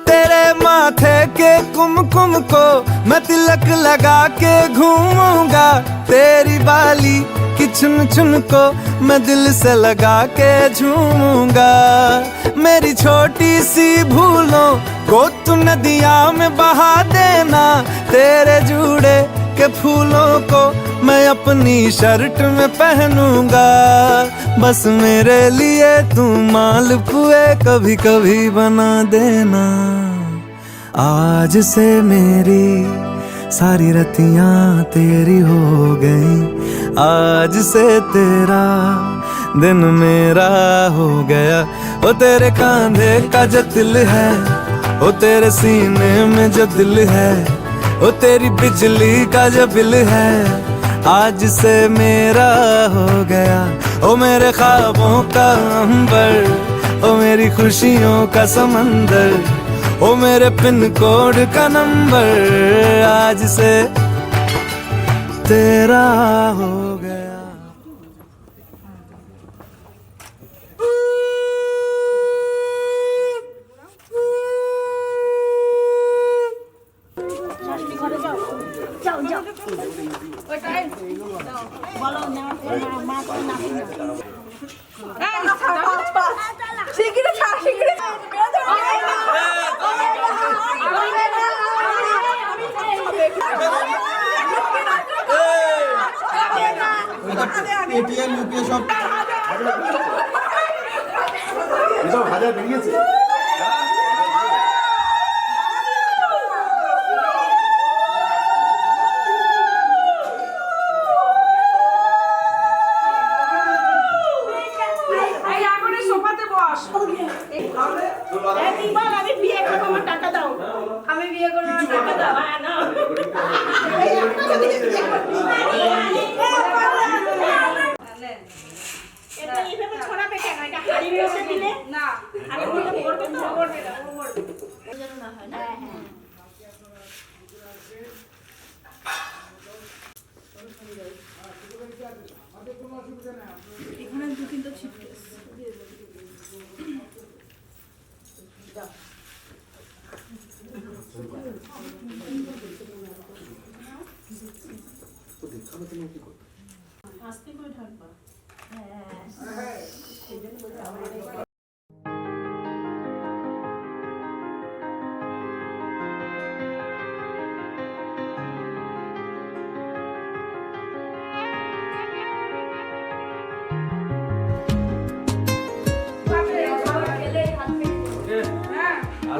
तेरे माथे के कुमकुम को मैं तिलक लगा के घूमूंगा तेरी बाली कि चुन चुन को मैं दिल से लगा के झूमूंगा मेरी छोटी सी भूलों को तू नदिया में बहा देना तेरे जूड़े के फूलों को मैं अपनी शर्ट में पहनूंगा बस मेरे लिए तू मालपुए कभी कभी बना देना आज से मेरी सारी रतियां तेरी हो गई आज से तेरा दिन मेरा हो गया ओ तेरे कांधे का जो दिल है ओ तेरे सीने में जो दिल है ओ तेरी बिजली का जो बिल है आज से मेरा हो गया ओ मेरे ख्वाबों का अंबर ओ मेरी खुशियों का समंदर ओ मेरे पिन कोड का नंबर आज से तेरा हो गया এটিএম ইউপিআই সব এসব হাজার বেরিয়েছে। আমি বিয়ে করবো, আমার টাকা দাও। আমি বিয়ে করবো, আমার টাকা দাও। হ্যাঁ, নাও। এটা এইভাবে ছড়াবে কেন? এটা হারিয়ে এসে দিলে না, আরে ওটা করবে তো, করবে না, ও করবে। যেন না হয় না। এখানে দু তিনটা ছিটকেস দিয়ে দেবো। আস্তে করে ঢাকবা।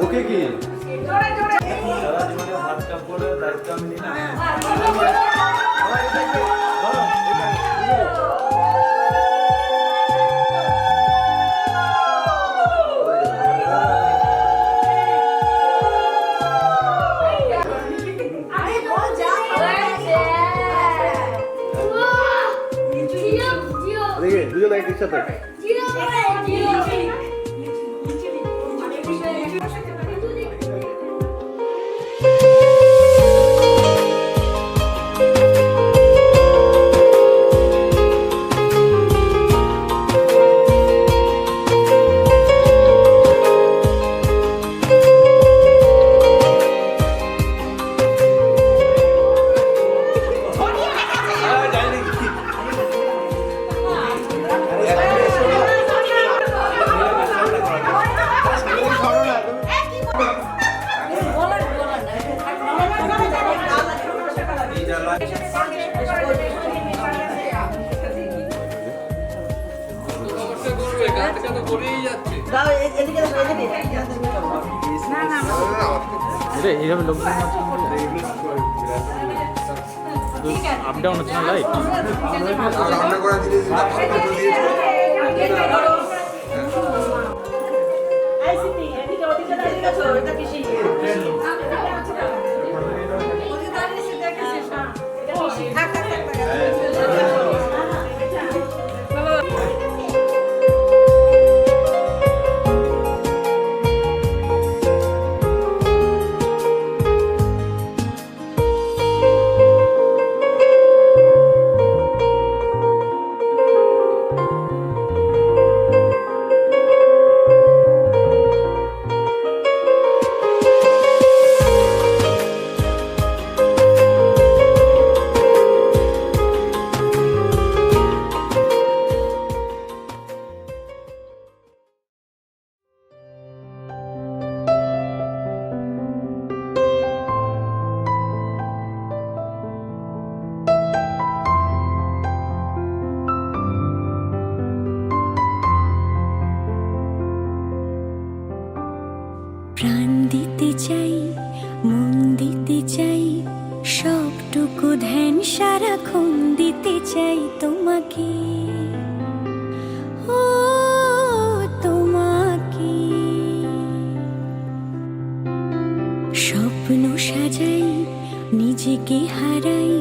ওকে কি সারা জীবনে হাত কাপ করে দায়িত্ব আমি নিই না। দেখে দুজন একসাথে এইভাবে লোক আপ ডাউন হচ্ছে না লাইট রান্না করা জিনিস প্রাণ দিতে চাই, মন দিতে চাই, সবটুকু ধ্যান সারাক্ষণ দিতে চাই তোমাকে, ও তোমাকে। স্বপ্ন সাজাই, নিজেকে হারাই,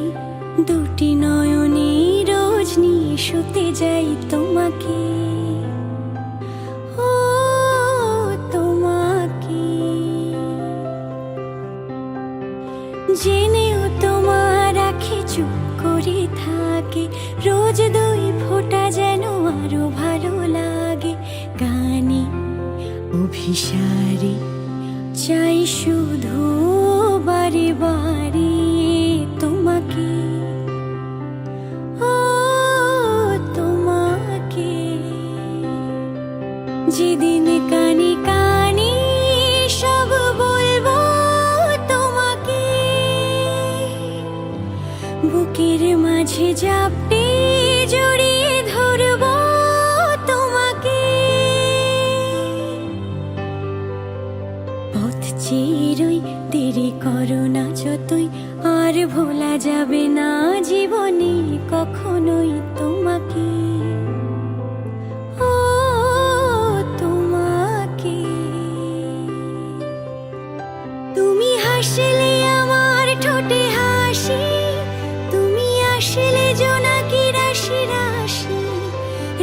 দুটি নয়নে রোজ নিয়ে শুতে যাই তোমাকে, জেনেও তোমার আঁখি চুপ করে থাকে, রোজ দুই ফোঁটা যেন আরো ভালো লাগে। গানে অভিসারে চাই শুধু বারে বারে বুকের মাঝে জাপটে জড়িয়ে ধরব তোমাকে, পথ চেরই দেরি করো না যতই, আর ভোলা যাবে না জীবনে কখনোই তোমাকে। ও তোমাকে, তুমি হাসলে আমার ঠোঁটে হাসি, তুমি আসলে জোনাকি রাশি রাশি,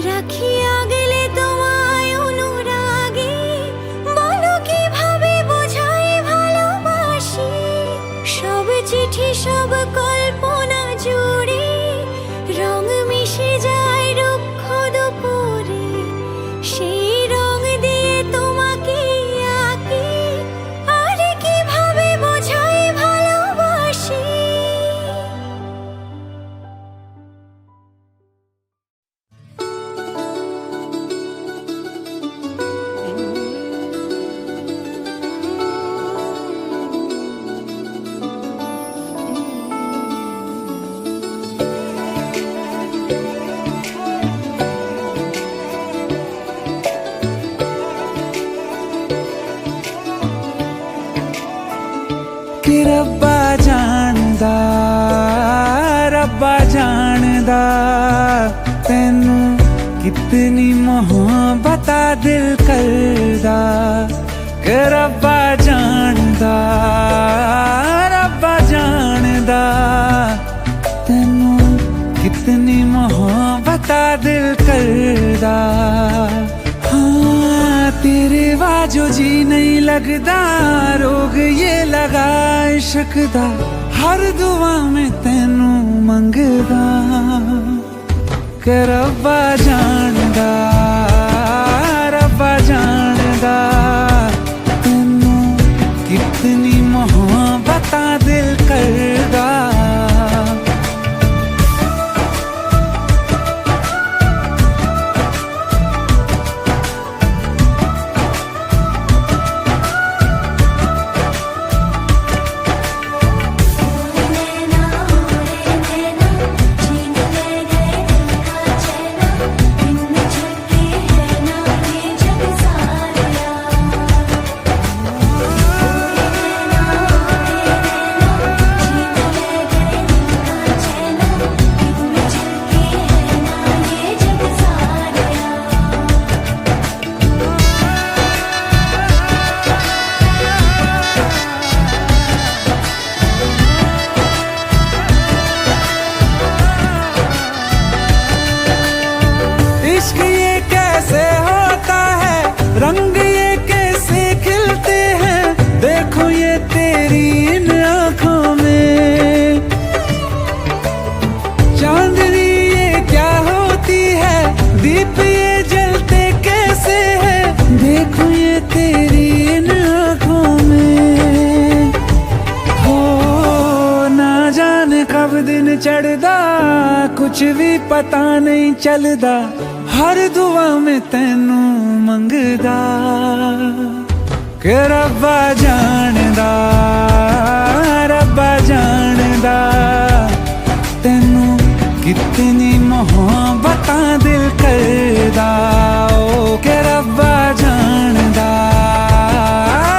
রাখি আগলে তোমায় অনুরাগে, বলো কিভাবে বোঝাই ভালোবাসি। সব চিঠি সব কল্পনা জুড়ে রং মিশে যায় রুক্ষ দুপুরে, সেই রং দিয়ে তোমাকে আঁকি, আর কিভাবে বোঝাই ভালোবাসি। कि रब्बा जानदा, रब्बा जानदा तैनू कितनी मोहब्बत दिल करदा। कि रब्बा जानदा, रब्बा जानदा तैनू कितनी मोहब्बत दिल करदा। हाँ तेरे वाजो जी नहीं लगदा, रोग ये लगा इश्क दा, हर दुआ में तैनू मंगदा। कि रब्बा जानदा, रब्बा जानदा तैनू कितनी मोहब्बत दिल करदा। इश्क ये कैसे होता है, रंग ये कैसे खिलते हैं, देखो ये तेरी इन आँखों में। चांदनी ये क्या होती है, दीप ये जलते कैसे हैं, देखो ये तेरी इन आँखों में। हो ना जाने कब दिन चढ़दा, कुछ भी पता नहीं चलदा, हर दुआ में तैनू मंगदा। कि रब्बा जानदा, रब्बा जानदा तैनू कितनी मोहब्बत दिल करदा। ओ कि रब्बा जानदा,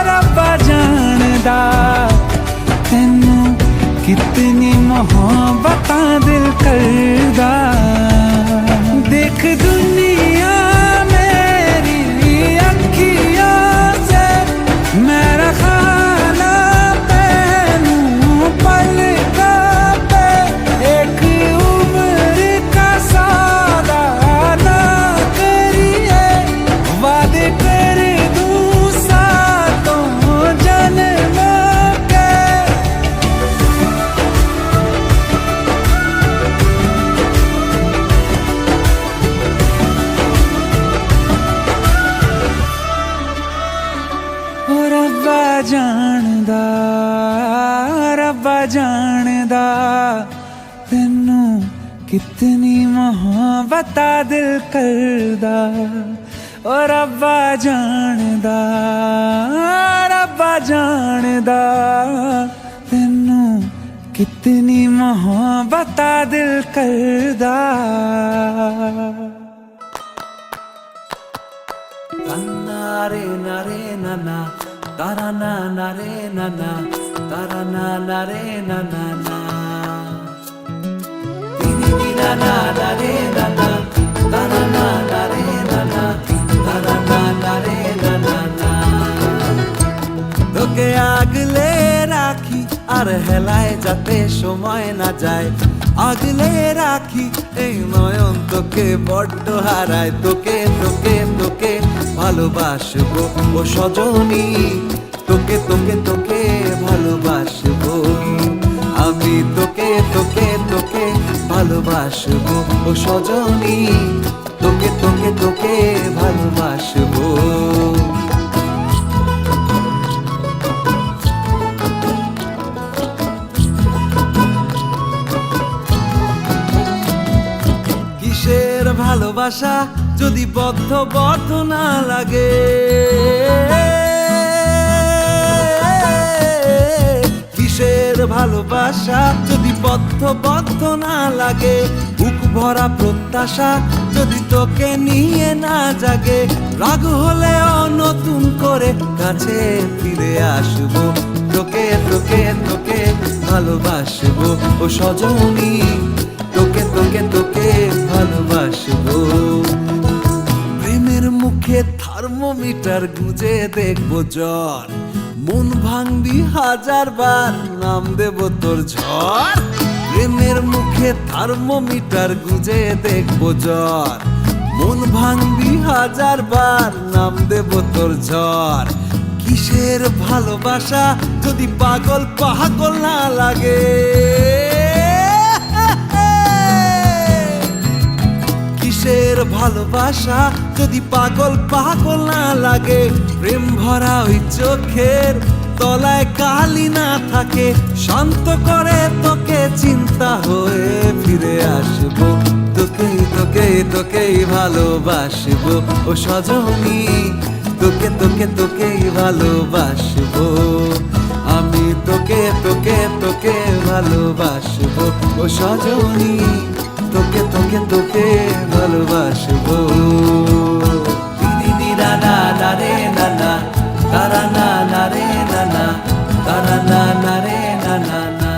रब्बा जानदा तैनू कितनी मोहब्बत दिल करदा। देख दुनिया मेरी अखियों से, मेरा खाना पहनू पलकों पे, एक उम्र का सौदा ना करिए, वादे कर दूं सातों जन्मों के। रब्बा जानदा, रब्बा जानदा तैनू कितनी मोहब्बत दिल करदा। ओ रब्बा जानदा, रब्बा जानदा तैनू कितनी मोहब्बत दिल करदा नारे नारे नाना तारा ना नारे नाना तारा ना नारे नाना ना ना ना नारे नाना तारा ना नारे नाना तारा ना नारे नाना ना তোকে আগলে রাখি আর হেলায় যাতে সময় না যায় আগলে রাখি এই নয়ন তোকে বড্ড হারায় তোকে তোকে তোকে ভালোবাসবো ও সজনী তোকে তোকে তোকে ভালোবাসবো আমি তোকে তোকে তোকে ভালোবাসবো ও সজনী তোকে তোকে তোকে ভালোবাসবো কিসের ভালোবাসা যদি বদ্ধ না লাগে কিসের ভালোবাসা যদি বদ্ধ না লাগে বুক ভরা প্রত্যাশা যদি তোকে নিয়ে না জাগে রাগ হলেও নতুন করে কাছে ফিরে আসবো তোকে তোকে তোকে ভালোবাসবো ও সজনী তোকে তোকে তোকে ভালোবাসবো প্রেমের মুখে থার্মোমিটার গুঁজে দেখবো জ্বর মন ভাঙবি 1000 বার নাম দেব তোর ঝড় প্রেমের মুখে থার্মোমিটার গুঁজে দেখবো জ্বর মন ভাঙবি 1000 বার নাম দেব তোর ঝড় কিসের ভালোবাসা যদি পাগল পাগল না লাগে কিসের ভালোবাসা যদি পাগল পাগল না লাগে প্রেম ভরা ওই চোখের তলায় কালি না থাকে শান্ত করে তোকে চিন্তা হয়ে ফিরে আসবো তোকে তোকে তোকেই ভালোবাসবো ও সজনী তোকে তোকে তোকেই ভালোবাসবো আমি তোকে তোকে তোকে ভালোবাসবো ও সজনী তোকে তোকে তোকে ভালোবাসবো দিদি না না না রে না না তারা না না রে না না তারা না না রে না না না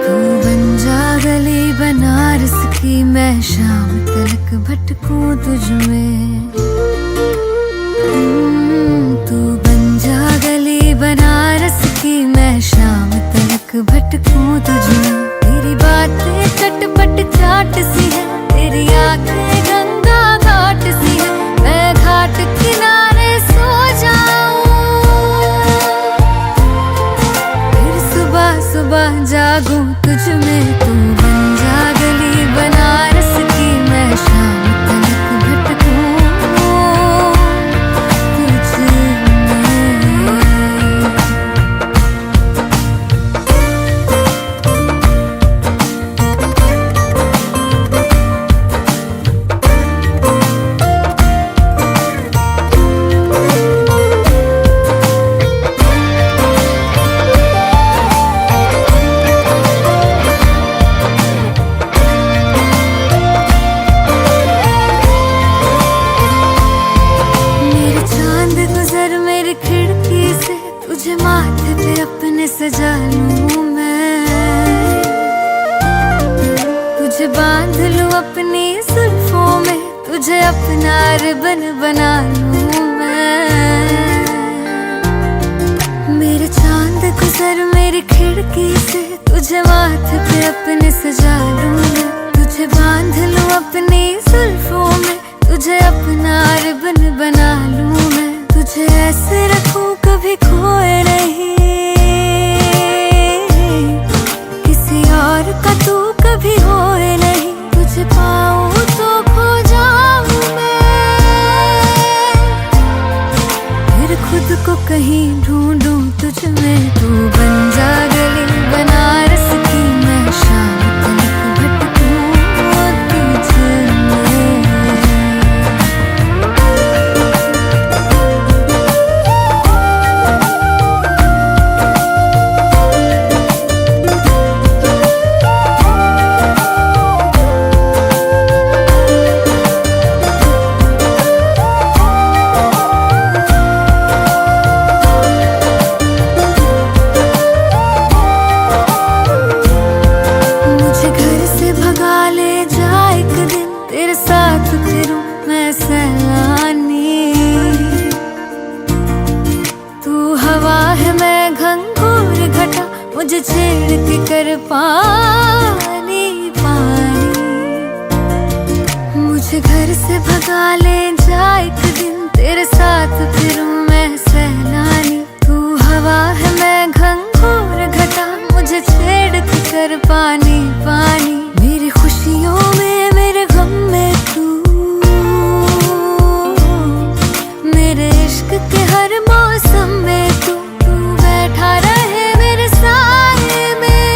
तू बन जा गली बनारस की मैं शाम तलक भटकूं तुझ में तू बन जा गली बनारस की मैं शाम तलक भटकूं तुझ में तेरी बातें चटपट चाट सी है तेरी आंखें गंगा घाट सी है मैं घाट किनारे सो जाऊं फिर सुबह सुबह जागूं तुझ में तू बन जा गली बनारस की मैं शाम तलक भटकूं तुझ में मेरे चांद गुजर मेरी खिड़की से तुझे माथे पे अपने सजा लूं मैं तुझे बांध लूं अपनी जुल्फों में तुझे अपना रिबन बना लूं मैं मेरे चांद गुजर मेरी खिड़की से तुझे माथे पे अपने सजा लूं मैं तुझे बांध लूं अपनी जुल्फों में तुझे अपना रिबन बना लूं मैं तुझे ऐसे रखूं कभी खोए नहीं किसी और का तू कभी होए नहीं तुझे पाऊं तो खो जाऊं मैं फिर खुद को कहीं ढूंढूं तुझ में तू बन जा गली बनारस की मैं शाम तलक भटकूं तुझ मुझे घर से भगा ले जा एक दिन, तेरे साथ फिरूं मैं सैलानी। तू हवा है मैं घंघोर घटा, मुझे छेड़ के कर पानी पानी। मेरी खुशियों में मेरे गम में तू, मेरे इश्क के हर मौसम में तू बैठा रहे मेरे साए में।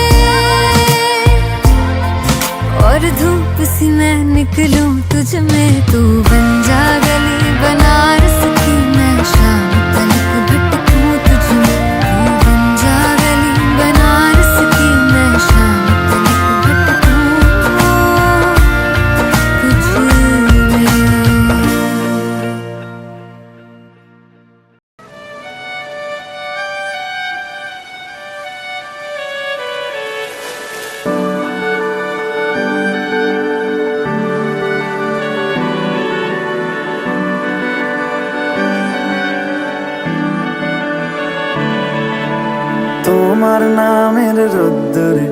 और धूप सी मैं निकलूं तुझ में, तू बन जा गली बनारस की, मैं शाम तलक भटकूं तुझ में। तू बन जा गली बनारस की, मैं शाम तलक भटकूं तुझ में। তোমার নামের রোদ্দুরে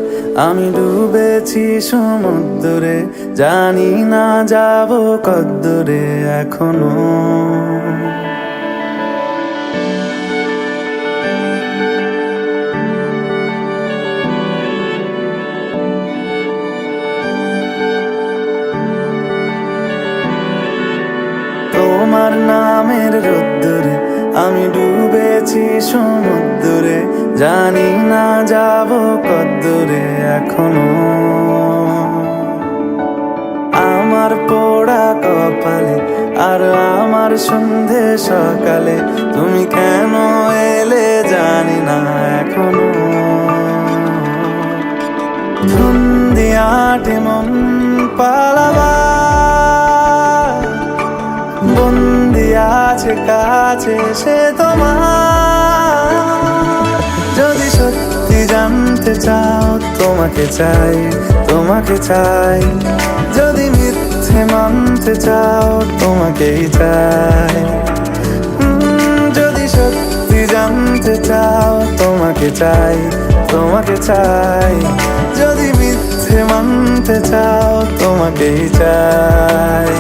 আমি ডুবেছি সমুদ্রে, জানি না যাব কদ্দুরে এখনো। তোমার নামের রোদ্দুরে আমি ডুবেছি সমুদ্রে, জানি না যাব কদ্দুরে এখনো। আমার পোড়া কপালে আর আমার সন্ধে সকালে, তুমি কেন এলে জানি না এখনো। ধুন্দিয়াটে মন পালাবা, বন্দি আছে কাছে সে তোমার। যদি সত্যি জানতে চাও তোমাকে চাই, তোমাকে চাই। যদি মিথ্যে মানতে চাও তোমাকেই চাই। যদি সত্যি জানতে চাও তোমাকে চাই, তোমাকে চাই। যদি মিথ্যে মানতে চাও তোমাকেই চাই।